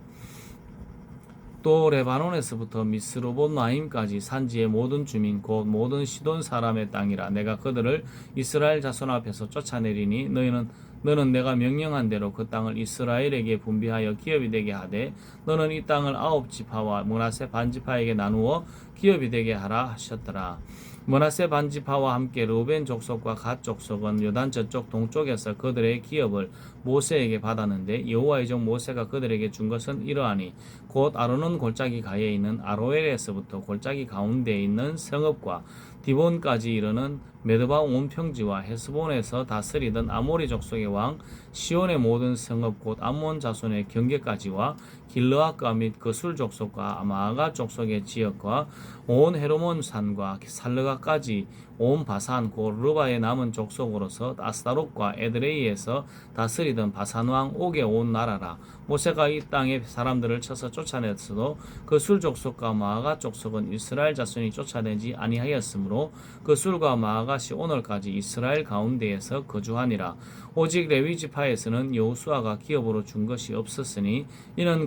또 레바논에서부터 미스로봇마임까지 산지의 모든 주민 곧 모든 시돈 사람의 땅이라. 내가 그들을 이스라엘 자손 앞에서 쫓아내리니 너는 내가 명령한 대로 그 땅을 이스라엘에게 분비하여 기업이 되게 하되 너는 이 땅을 9지파와 므낫세 반지파에게 나누어 기업이 되게 하라 하셨더라. 므낫세 반지파와 함께 르우벤 족속과 갓 족속은 요단 저쪽 동쪽에서 그들의 기업을 모세에게 받았는데 여호와의 종 모세가 그들에게 준 것은 이러하니 곧 아르논 골짜기 가에 있는 아로엘에서부터 골짜기 가운데에 있는 성읍과 디본까지 이르는 메드바 온 평지와 헤스본에서 다스리던 아모리 족속의 왕 시온의 모든 성읍 곧 암몬 자손의 경계까지와 길르앗과 및 그술 족속과 마아가 족속의 지역과 온 헤르몬 산과 살르가까지 온 바산 곧 르바의 남은 족속으로서 아스타롯과 에드레이에서 다스리던 바산 왕 옥의 온 나라라. 모세가 이 땅의 사람들을 쳐서 쫓아냈어도 그 술 족속과 마아가 족속은 이스라엘 자손이 쫓아내지 아니하였으므로 그 술과 마아가시 오늘까지 이스라엘 가운데에서 거주하니라. 오직 레위 지파에서는 여호수아가 기업으로 준 것이 없었으니 이는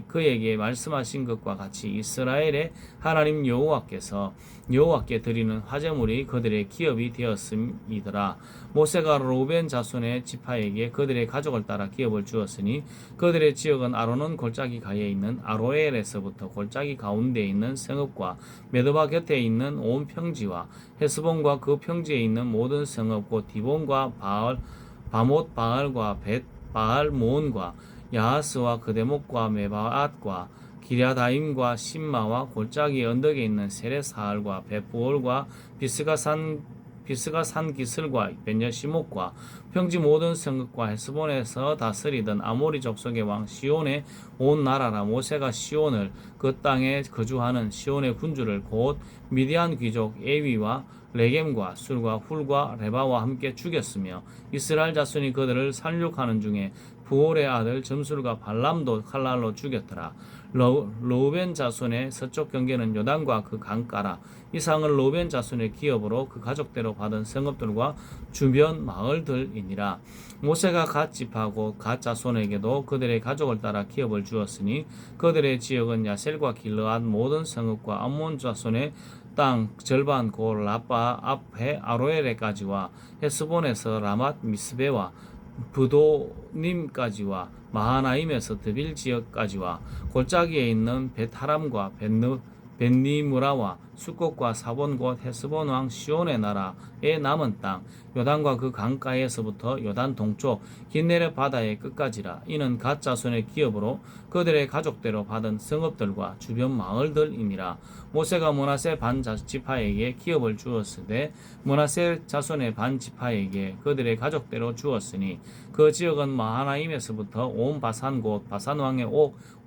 그에게 말씀하신 것과 같이 이스라엘의 하나님 여호와께 드리는 화제물이 그들의 기업이 되었음이더라. 모세가 르우벤 자손의 지파에게 그들의 가족을 따라 기업을 주었으니 그들의 지역은 아론은 골짜기 가에 있는 아로엘에서부터 골짜기 가운데에 있는 성읍과 메드바 곁에 있는 온 평지와 헤스본과 그 평지에 있는 모든 성읍 곧 디본과 바못 바알과 벳 바알 모온과 야하스와 그대목과 메바앗과 기랴다임과 신마와 골짜기 언덕에 있는 세레사알과 벳부올과 비스가 산 기슬과 벤여시목과 평지 모든 성읍과 헤스본에서 다스리던 아모리 족속의 왕 시온의 온 나라라. 모세가 시온을 그 땅에 거주하는 시온의 군주를 곧 미디안 귀족 에위와 레겜과 술과 훌과 레바와 함께 죽였으며 이스라엘 자손이 그들을 살육하는 중에 부올의 아들 점술과 발람도 칼날로 죽였더라. 르우벤 자손의 서쪽 경계는 요단과 그 강가라. 이상은 르우벤 자손의 기업으로 그 가족대로 받은 성읍들과 주변 마을들이니라. 모세가 갓 지파고 갓 자손에게도 그들의 가족을 따라 기업을 주었으니 그들의 지역은 야셀과 길르앗 모든 성읍과 암몬 자손의 땅 절반 곧 라빠 앞에 아로엘에까지와 헤스본에서 라맛 미스베와 부도님까지와 마하나임에서 드빌 지역까지와 골짜기에 있는 벳하람과 벳니무라와 수꽃과 사본 곧 헤스본 왕 시온의 나라의 남은 땅 요단과 그 강가에서부터 요단 동쪽 긴네렛 바다의 끝까지라. 이는 갓 자손의 기업으로 그들의 가족대로 받은 성읍들과 주변 마을들이니라. 모세가 므낫세 반 지파에게 기업을 주었으되 므낫세 자손의 반 지파에게 그들의 가족대로 주었으니 그 지역은 마하나임에서부터 온 바산 곧 바산 왕의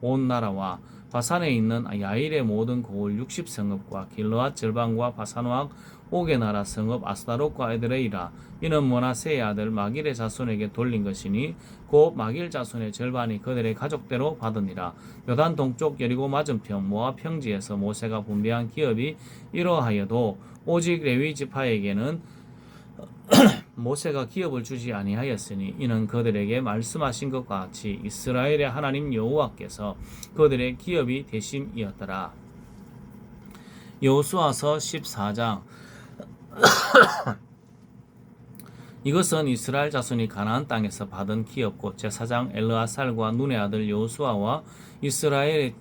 온 나라와 바산에 있는 야일의 모든 고을 60성읍과 길르앗 절반과 바산 왕 옥의 나라 성읍 아스타롯과 에드레이라. 이는 므낫세의 아들 마길의 자손에게 돌린 것이니 곧 마길 자손의 절반이 그들의 가족대로 받으니라. 요단 동쪽 여리고 맞은편 모압 평지에서 모세가 분배한 기업이 이러하여도 오직 레위 지파에게는 모세가 기업을 주지 아니하였으니 이는 그들에게 말씀하신 것과 같이 이스라엘의 하나님 여호와께서 그들의 기업이 되심이었더라. 여호수아서 14장 이것은 이스라엘 자손이 가나안 땅에서 받은 기업 곧 제사장 엘르아살과 눈의 아들 여호수아와 이스라엘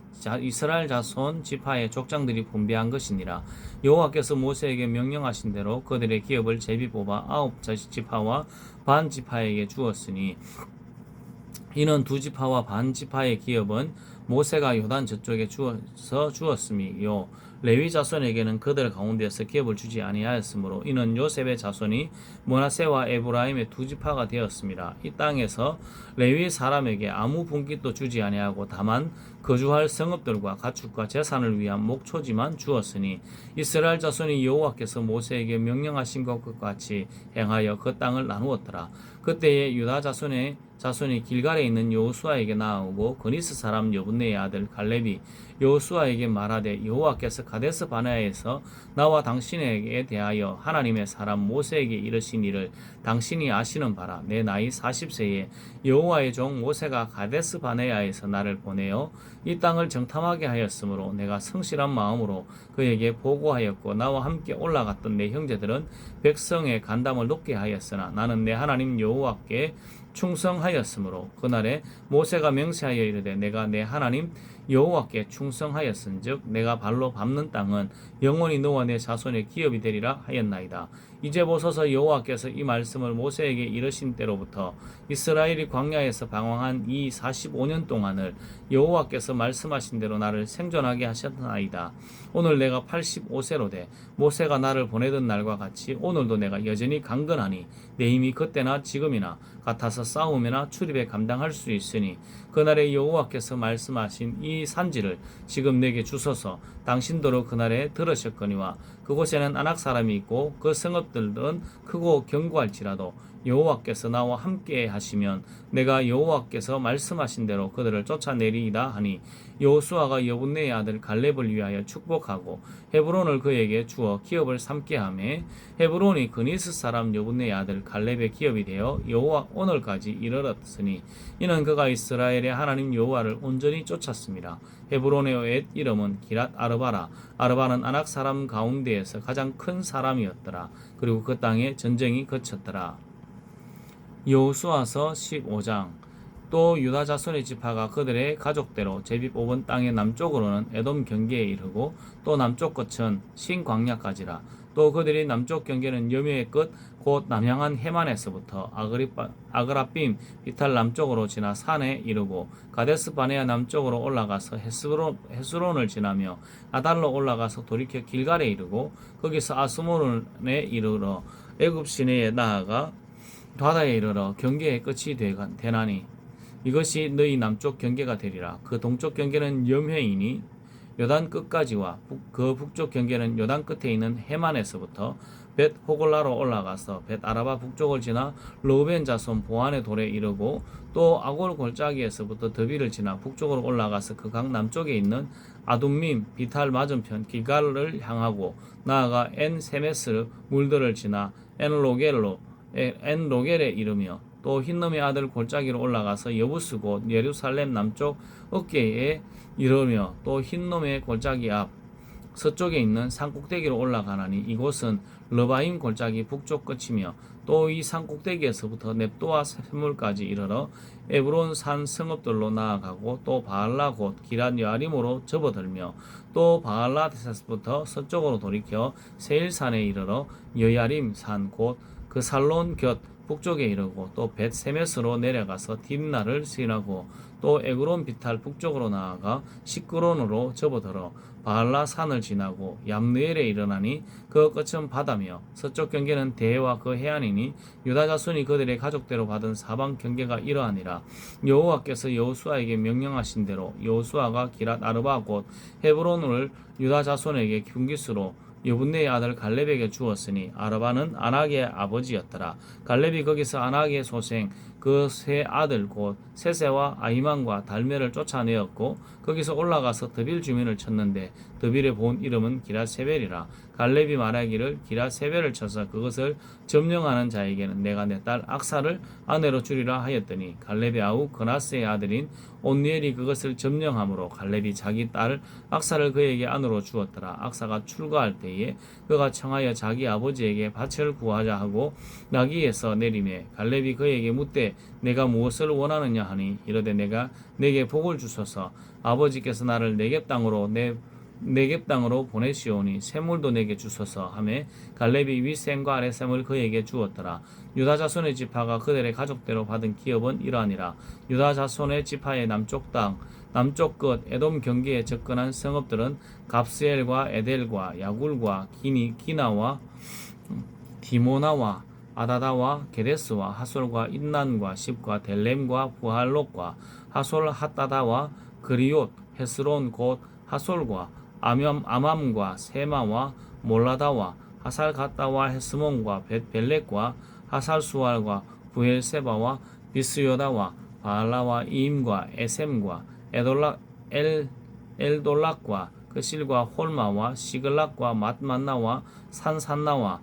자손 지파의 족장들이 분배한 것이니라. 여호와께서 모세에게 명령하신 대로 그들의 기업을 제비 뽑아 9지파와 반 지파에게 주었으니 이는 2지파와 반 지파의 기업은 모세가 요단 저쪽에 주었음이요 레위 자손에게는 그들 가운데서 기업을 주지 아니하였으므로 이는 요셉의 자손이 므낫세와 에브라임의 2지파가 되었습니다. 이 땅에서 레위 사람에게 아무 분깃도 주지 아니하고 다만 거주할 성읍들과 가축과 재산을 위한 목초지만 주었으니 이스라엘 자손이 여호와께서 모세에게 명령하신 것과 같이 행하여 그 땅을 나누었더라. 그때에 유다 자손이 길갈에 있는 여호수아에게 나아오고 그니스 사람 여분네의 아들 갈렙이 여호수아에게 말하되 여호와께서 가데스 바네아에서 나와 당신에게 대하여 하나님의 사람 모세에게 이르신 일을 당신이 아시는 바라. 내 나이 40세에 여호와의 종 모세가 가데스 바네아에서 나를 보내어 이 땅을 정탐하게 하였으므로 내가 성실한 마음으로 그에게 보고하였고 나와 함께 올라갔던 내 형제들은 백성의 간담을 높게 하였으나 나는 내 하나님 여호와께 충성하였으므로 그날에 모세가 맹세하여 이르되 내가 내 하나님 여호와께 충성하였은즉 내가 발로 밟는 땅은 영원히 너와 내 자손의 기업이 되리라 하였나이다. 이제 보소서 여호와께서 이 말씀을 모세에게 이르신 때로부터 이스라엘이 광야에서 방황한 이 45년 동안을 여호와께서 말씀하신 대로 나를 생존하게 하셨나이다. 오늘 내가 85세로 돼 모세가 나를 보내던 날과 같이 오늘도 내가 여전히 강건하니 내 힘이 그때나 지금이나 같아서 싸움이나 출입에 감당할 수 있으니 그날에 여호와께서 말씀하신 이 산지를 지금 내게 주소서. 당신도로 그날에 들으셨거니와 그곳에는 아낙 사람이 있고 그 성읍들은 크고 견고할지라도 여호와께서 나와 함께 하시면 내가 여호와께서 말씀하신 대로 그들을 쫓아내리이다 하니 여호수아가 여분네의 아들 갈렙을 위하여 축복하고 헤브론을 그에게 주어 기업을 삼게 하매 헤브론이 그니스 사람 여분네의 아들 갈렙의 기업이 되어 여호와 오늘까지 이르렀으니 이는 그가 이스라엘의 하나님 여호와를 온전히 쫓았습니다. 헤브론의 옛 이름은 기랏 아르바라. 아르바는 아낙 사람 가운데에서 가장 큰 사람이었더라. 그리고 그 땅에 전쟁이 그쳤더라. 여호수아서 15장. 또 유다 자손의 지파가 그들의 가족대로 제비 뽑은 땅의 남쪽으로는 에돔 경계에 이르고 또 남쪽 끝은 신광야까지라. 또 그들이 남쪽 경계는 여미의 끝 곧 남향한 해만에서부터 아그라빔 비탈 남쪽으로 지나 산에 이르고 가데스 바네아 남쪽으로 올라가서 헤스론을 지나며 아달로 올라가서 돌이켜 길갈에 이르고 거기서 아스모론에 이르러 애굽 시내에 나아가 바다에 이르러 경계의 끝이 되나니 이것이 너희 남쪽 경계가 되리라. 그 동쪽 경계는 염해이니 요단 끝까지와 그 북쪽 경계는 요단 끝에 있는 해만에서부터 벳 호글라로 올라가서 벳 아라바 북쪽을 지나 르우벤 자손 보안의 돌에 이르고 또 아골 골짜기에서부터 더비를 지나 북쪽으로 올라가서 그 강 남쪽에 있는 아둠밈 비탈 맞은편 기갈을 향하고 나아가 엔 세메스 물들을 지나 엔로겔에 이르며 또 흰놈의 아들 골짜기로 올라가서 여부스 곧 예루살렘 남쪽 어깨에 이르며 또 흰놈의 골짜기 앞 서쪽에 있는 산꼭대기로 올라가나니 이곳은 르바임 골짜기 북쪽 끝이며 또 이 산꼭대기에서부터 넵도와 샘물까지 이르러 에브론 산 성읍들로 나아가고 또 바알라 곧 기란 여아림으로 접어들며 또 바알라데사스부터 서쪽으로 돌이켜 세일산에 이르러 여야림 산 곧 그 살론 곁 북쪽에 이르고 또 벳세메스로 내려가서 딥나를 시인하고 또 에그론 비탈 북쪽으로 나아가 시끄론으로 접어들어 바알라 산을 지나고 얌느엘에 이르나니 그 끝은 바다며 서쪽 경계는 대해와 그 해안이니 유다 자손이 그들의 가족대로 받은 사방 경계가 이러하니라. 여호와께서 여호수아에게 명령하신 대로 여호수아가 기랏 아르바 곧 헤브론을 유다 자손에게 흉기수로 여분네의 아들 갈렙에게 주었으니 아르바는 아낙의 아버지였더라. 갈렙이 거기서 아낙의 소생 그 세 아들 곧 세세와 아히만과 달메를 쫓아내었고 거기서 올라가서 드빌 주민을 쳤는데 드빌의 본 이름은 기랏세벨이라. 갈렙이 말하기를 기랏세벨을 쳐서 그것을 점령하는 자에게는 내가 내 딸 악사를 아내로 주리라 하였더니 갈렙의 아우 그나스의 아들인 온니엘이 그것을 점령함으로 갈렙이 자기 딸 악사를 그에게 아내로 주었더라. 악사가 출가할 때에 그가 청하여 자기 아버지에게 밭을 구하자 하고 나귀에서 내리매 갈렙이 그에게 묻되 내가 무엇을 원하느냐 하니 이르되 내가 내게 복을 주소서. 아버지께서 나를 네겝 땅으로 보내시오니 샘물도 내게 주소서 하매 갈렙이 윗샘과 아랫샘을 그에게 주었더라. 유다 자손의 지파가 그들의 가족대로 받은 기업은 이러하니라. 유다 자손의 지파의 남쪽 땅 남쪽 끝 에돔 경계에 접근한 성읍들은 갑스엘과 에델과 야굴과 기나와 디모나와 아다다와 게데스와 하솔과 인난과 십과 델렘과 부할롯과 하솔 핫다다와 그리옷 헤스론 곧 하솔과 아맘과 세마와 몰라다와 하살갓다와 헤스몬과 벳벨렉과 하살수알과 부엘세바와 비스요다와 바알라와 이임과 에셈과 엘돌락과 그 실과 홀마와 시글락과 맛만나와 산산나와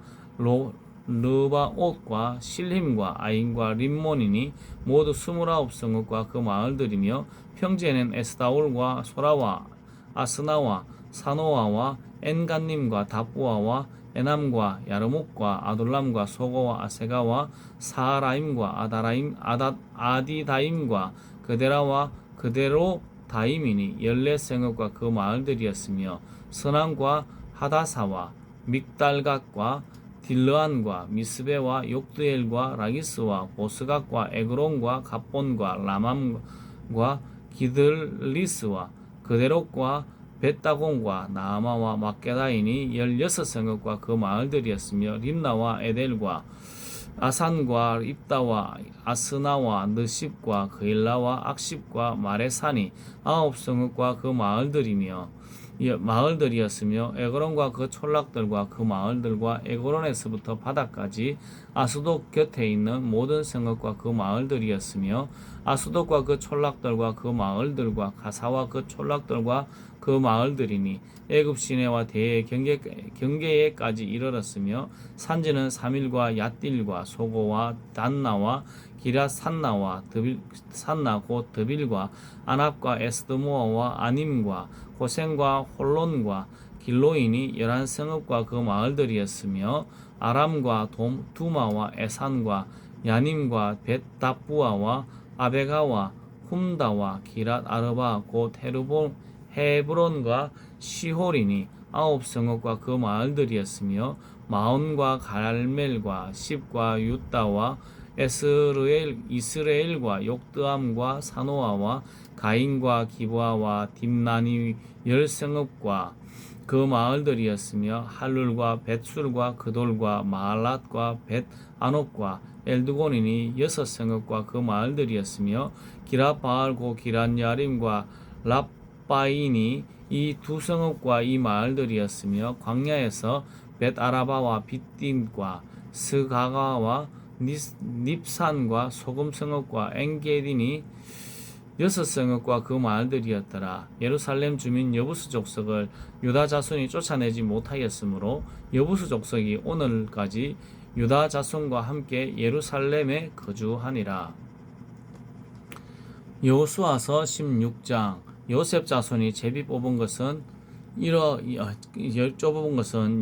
르바옷과 실힘과 아인과 림몬이니 모두 29성읍과 그 마을들이며 평지에는 에스다올과 소라와 아스나와 사노아와 엔간님과 다부아와 에남과 야르목과 아둘람과 소고와 아세가와 사라임과 아디다임과 그데라와 그데로 다임이니 14성읍과 그 마을들이었으며 선암과 하다사와 믹달갓과 딜르안과 미스베와 욕드엘과 라기스와 보스갓과 에그론과 갑본과 라맘과 기들리스와 그데롯과 벳다곤과 나아마와 막게다인이 16성읍과 그 마을들이었으며 림나와 에델과 아산과 입다와 아스나와 느십과 그일라와 악십과 마레산이 9성읍과 그 마을들이었으며 에그론과 그 촌락들과 그 마을들과 에그론에서부터 바다까지 아스돗 곁에 있는 모든 성읍과 그 마을들이었으며 아스돗과 그 촌락들과 그 마을들과 가사와 그 촌락들과 그 마을들이니 애굽 시내와 대의 경계에까지 이르렀으며 산지는 사밀과 얏딜과 소고와 단나와 기랏 산나 곧 드빌과 아납과 에스드모아와 아님과 고센과 홀론과 길로인이 11성읍과 그 마을들이었으며 아람과 두마와 에산과 야님과 벳다부아와 아베가와 훔다와 기랏 아르바 곧 헤브론과 시홀이니 9성읍과 그 마을들이었으며 마온과 갈멜과 십과 유다와 이스라엘과 욕드암과 사노아와 가인과 기브아와 딥나니 10성읍과 그 마을들이었으며 할룰과 벳술과 그돌과 마알랏과 벳아녹과 엘드곤이니 6성읍과 그 마을들이었으며 기랏바알고 기란야림과 랍바인이 이 2성읍과 이 마을들이었으며 광야에서 벳아라바와 빗딘과 스가가와 닙산과 소금성읍과 엔게딘이 6성읍과 그 마을들이었더라. 예루살렘 주민 여부스 족속을 유다 자손이 쫓아내지 못하였으므로 여부스 족속이 오늘까지 유다 자손과 함께 예루살렘에 거주하니라. 여호수아서 16장. 요셉 자손이 제비 뽑은 것은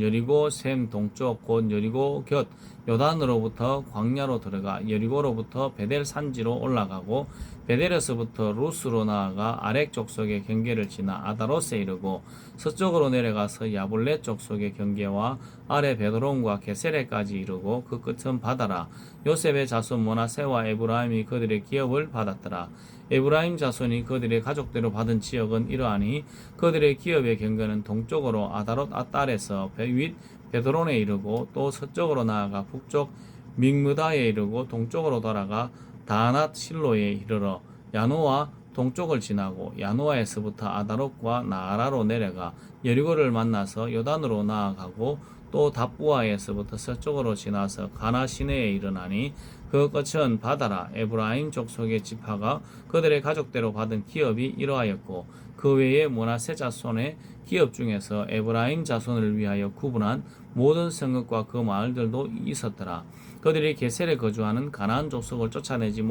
여리고 셈 동쪽 곧 여리고 곁 요단으로부터 광야로 들어가 여리고로부터 베델 산지로 올라가고 베델에서부터 루스로 나아가 아렉 족속의 경계를 지나 아다롯에 이르고 서쪽으로 내려가서 야블렛 족속의 경계와 아래 베드론과 게세레까지 이르고 그 끝은 바다라. 요셉의 자손 므낫세와 에브라임이 그들의 기업을 받았더라. 에브라임 자손이 그들의 가족대로 받은 지역은 이러하니 그들의 기업의 경계는 동쪽으로 아다롯 아딸에서 윗 베드론에 이르고 또 서쪽으로 나아가 북쪽 믹므다에 이르고 동쪽으로 돌아가 다낫 실로에 이르러 야노아 동쪽을 지나고 야노아에서부터 아다롯과 나아라로 내려가 여리고를 만나서 요단으로 나아가고 또 답부아에서부터 서쪽으로 지나서 가나 시내에 이르나니 그 끝은 바다라. 에브라임 족속의 지파가 그들의 가족대로 받은 기업이 이러하였고 그 외에 므낫세 자손의 기업 중에서 에브라임 자손을 위하여 구분한 모든 성읍과 그 마을들도 있었더라. 그들이 게셀에 거주하는 가나안 족속을 쫓아내지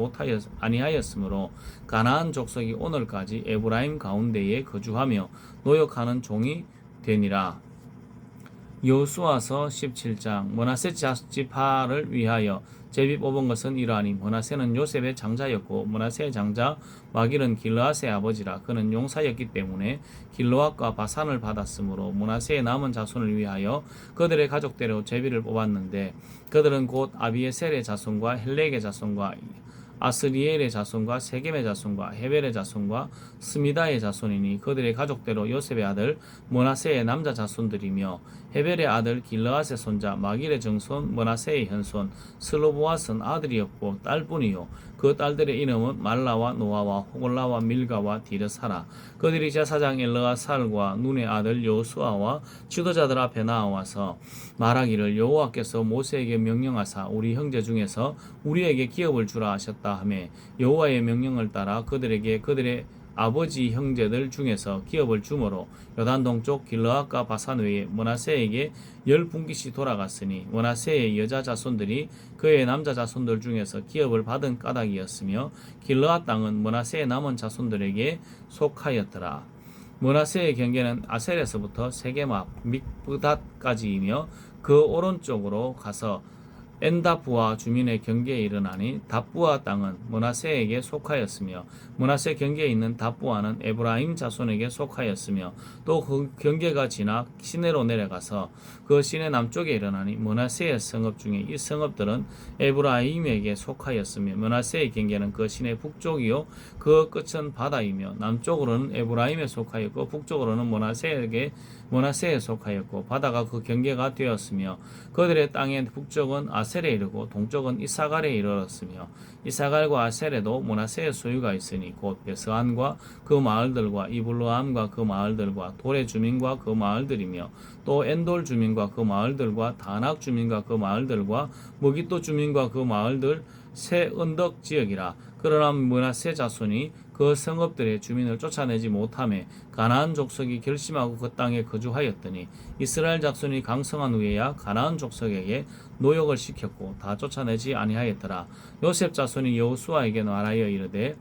아니하였으므로 가나안 족속이 오늘까지 에브라임 가운데에 거주하며 노역하는 종이 되니라. 여호수아서 17장. 므낫세 지파를 위하여 제비 뽑은 것은 이러하니 므낫세는 요셉의 장자였고 므낫세의 장자 마길은 길르앗의 아버지라. 그는 용사였기 때문에 길르앗과 바산을 받았으므로 므낫세의 남은 자손을 위하여 그들의 가족대로 제비를 뽑았는데 그들은 곧 아비에셀의 자손과 헬렉의 자손과 아스리엘의 자손과 세겜의 자손과 헤벨의 자손과 스미다의 자손이니 그들의 가족대로 요셉의 아들 므낫세의 남자 자손들이며 헤벨의 아들 길르앗의 손자 마길의 정손 므낫세의 현손 슬로보앗은 아들이었고 딸뿐이요 그 딸들의 이름은 말라와 노아와 호글라와 밀가와 디르사라. 그들이 제사장 엘르아살과 눈의 아들 여호수아와 지도자들 앞에 나와서 말하기를 여호와께서 모세에게 명령하사 우리 형제 중에서 우리에게 기업을 주라 하셨다 하매 여호와의 명령을 따라 그들에게 그들의 아버지 형제들 중에서 기업을 주므로 요단 동쪽 길르앗과 바산 외에 므낫세에게 10분기씩 돌아갔으니 므낫세의 여자 자손들이 그의 남자 자손들 중에서 기업을 받은 까닭이었으며 길르앗 땅은 므낫세의 남은 자손들에게 속하였더라. 므낫세의 경계는 아셀에서부터 세겜 앞 믹브닷까지이며 그 오른쪽으로 가서 엔다프와 주민의 경계에 이르나니 답부아 땅은 므낫세에게 속하였으며 므낫세 경계에 있는 답부아는 에브라임 자손에게 속하였으며 또 그 경계가 지나 시내로 내려가서 그 시내 남쪽에 이르나니 므낫세의 성읍 중에 이 성읍들은 에브라임에게 속하였으며 므낫세의 경계는 그 시내 북쪽이요 그 끝은 바다이며 남쪽으로는 에브라임에 속하였고 북쪽으로는 므낫세에 속하였고 바다가 그 경계가 되었으며 그들의 땅의 북쪽은 아셀에 이르고 동쪽은 이사갈에 이르렀으며 이사갈과 아셀에도 므낫세의 소유가 있으니 곧 베스안과 그 마을들과 이블루암과 그 마을들과 돌의 주민과 그 마을들이며 또 엔돌 주민과 그 마을들과 다낙 주민과 그 마을들과 무깃도 주민과 그 마을들 새 언덕 지역이라. 그러나 므낫세 자손이 그 성읍들의 주민을 쫓아내지 못하며 가나안 족속이 결심하고 그 땅에 거주하였더니 이스라엘 자손이 강성한 후에야 가나안 족속에게 노역을 시켰고 다 쫓아내지 아니하였더라. 요셉 자손이 여호수아에게 말하여 이르되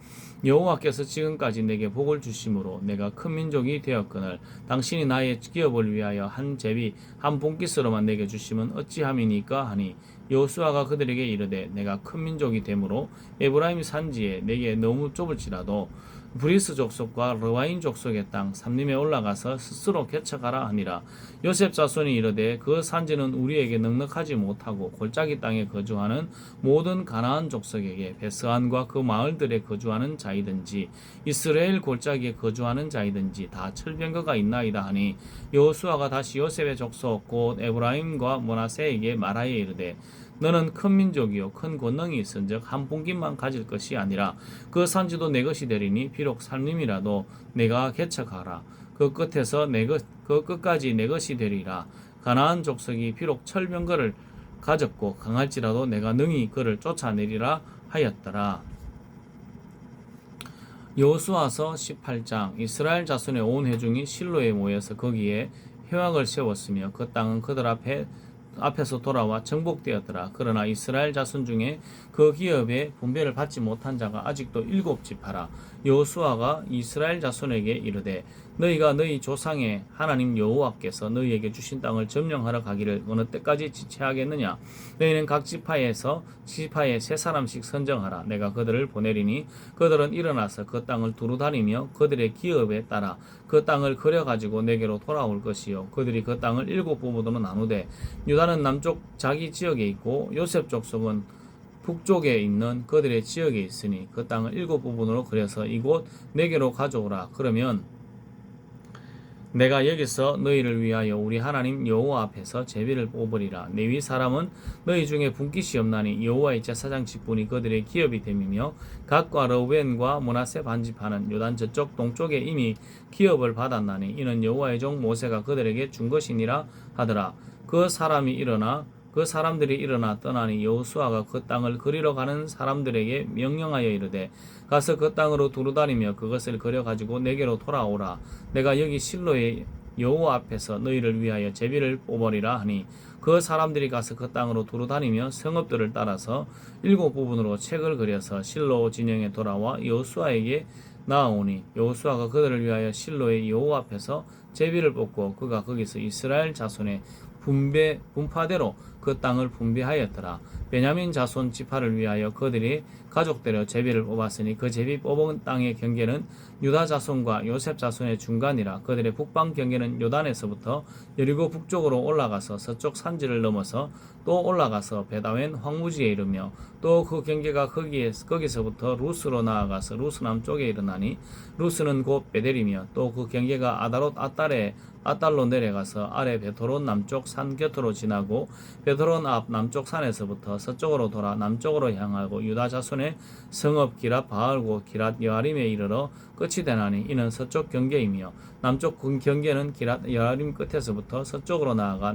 여호와께서 지금까지 내게 복을 주심으로 내가 큰 민족이 되었거늘 당신이 나의 기업을 위하여 한 제비 한 분깃으로만 내게 주시면 어찌함이니까 하니 여호수아가 그들에게 이르되 내가 큰 민족이 되므로 에브라임 산지에 내게 너무 좁을지라도 브리스 족속과 르와인 족속의 땅 삼림에 올라가서 스스로 개척하라 하니라. 요셉 자손이 이르되 그 산지는 우리에게 넉넉하지 못하고 골짜기 땅에 거주하는 모든 가나안 족속에게 베스안과 그 마을들에 거주하는 자이든지 이스라엘 골짜기에 거주하는 자이든지 다 철병거가 있나이다 하니 여호수아가 다시 요셉의 족속 곧 에브라임과 므낫세에게 말하여 이르되 너는 큰 민족이요 큰 권능이 있은즉 한 분깃만 가질 것이 아니라 그 산지도 내 것이 되리니 비록 살림이라도 내가 개척하라. 그 끝까지 내 것이 되리라. 가나안 족속이 비록 철병거를 가졌고 강할지라도 내가 능히 그를 쫓아내리라 하였더라. 여호수아서 18장. 이스라엘 자손의 온 회중이 실로에 모여서 거기에 회막을 세웠으며 그 땅은 그들 앞에서 돌아와 정복되었더라. 그러나 이스라엘 자손 중에 그 기업에 분배를 받지 못한 자가 아직도 7지파라. 여호수아가 이스라엘 자손에게 이르되 너희가 너희 조상의 하나님 여호와께서 너희에게 주신 땅을 점령하러 가기를 어느 때까지 지체하겠느냐. 너희는 각 지파에 세 사람씩 선정하라. 내가 그들을 보내리니 그들은 일어나서 그 땅을 두루다니며 그들의 기업에 따라 그 땅을 그려가지고 내게로 돌아올 것이요 그들이 그 땅을 7부분으로 나누되 유다는 남쪽 자기 지역에 있고 요셉 족속은 북쪽에 있는 그들의 지역에 있으니 그 땅을 7부분으로 그려서 이곳 내게로 가져오라. 그러면 내가 여기서 너희를 위하여 우리 하나님 여호와 앞에서 제비를 뽑으리라. 레위 사람은 너희 중에 분깃이 없나니 여호와의 제사장 직분이 그들의 기업이 됨이며 gad과 르우벤과 므낫세 반지파는 요단 저쪽 동쪽에 이미 기업을 받았나니 이는 여호와의 종 모세가 그들에게 준 것이니라 하더라. 그 사람들이 일어나 떠나니 여호수아가 그 땅을 그리러 가는 사람들에게 명령하여 이르되 가서 그 땅으로 두루다니며 그것을 그려 가지고 내게로 돌아오라. 내가 여기 실로의 여호와 앞에서 너희를 위하여 제비를 뽑으리라 하니 그 사람들이 가서 그 땅으로 두루다니며 성읍들을 따라서 7부분으로 책을 그려서 실로 진영에 돌아와 여호수아에게 나아오니 여호수아가 그들을 위하여 실로의 여호와 앞에서 제비를 뽑고 그가 거기서 이스라엘 자손의 분파대로 그 땅을 분배하였더라. 베냐민 자손 지파를 위하여 그들이 가족대로 제비를 뽑았으니 그 제비 뽑은 땅의 경계는 유다 자손과 요셉 자손의 중간이라. 그들의 북방 경계는 요단에서부터 여리고 북쪽으로 올라가서 서쪽 산지를 넘어서 또 올라가서 베다웬 황무지에 이르며 또 그 경계가 거기서부터 루스로 나아가서 루스 남쪽에 이르나니 루스는 곧 베델이며 또 그 경계가 아다롯 아달로 내려가서 아래 베토론 남쪽 산 곁으로 지나고 베토론 앞 남쪽 산에서부터 서쪽으로 돌아 남쪽으로 향하고 유다 자손의 성읍 기랏 바알고 기랏 여아림에 이르러 끝이 되나니 이는 서쪽 경계이며 남쪽 경계는 기랏 여아림 끝에서부터 서쪽으로 나아가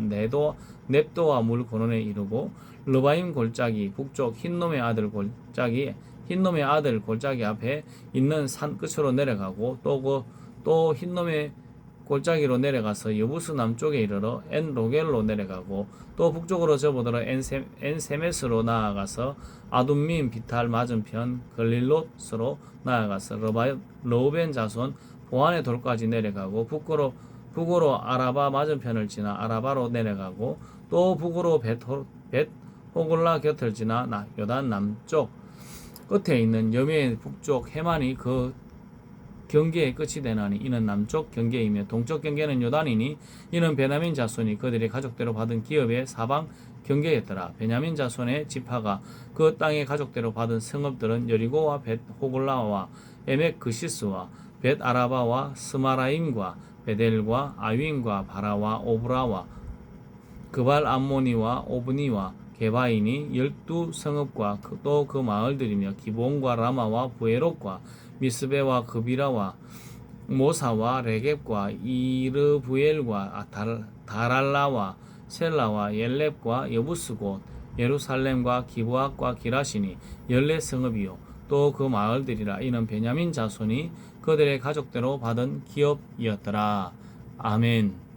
넵도와 물 근원에 이르고 르바임 골짜기 북쪽 흰놈의 아들 골짜기 앞에 있는 산 끝으로 내려가고 또 흰놈의 골짜기로 내려가서 여부스 남쪽에 이르러 엔로겔로 내려가고 또 북쪽으로 접어들어 엔세메스로 나아가서 아둠밈 비탈 맞은편 글릴롯으로 나아가서 르우벤 자손 보안의 돌까지 내려가고 북으로 아라바 맞은편을 지나 아라바로 내려가고 또 북으로 벳 호글라 곁을 지나 요단 남쪽 끝에 있는 여미의 북쪽 해만이 그 경계의 끝이 되나니 이는 남쪽 경계이며 동쪽 경계는 요단이니 이는 베냐민 자손이 그들의 가족대로 받은 기업의 사방 경계였더라. 베냐민 자손의 지파가 그 땅의 가족대로 받은 성읍들은 여리고와 벳 호글라와 에멕 그시스와 벳 아라바와 스마라임과 베델과 아윈과 바라와 오브라와 그발 암모니와 오브니와 게바인이 12성읍과 또 그 마을들이며 기본과 라마와 부에롯과 미스베와 그비라와 모사와 레겝과 이르부엘과 다랄라와 셀라와 옐렙과 여부스곳 예루살렘과 기브앗과 기라시니 14성읍이요 또 그 마을들이라. 이는 베냐민 자손이 그들의 가족대로 받은 기업이었더라. 아멘.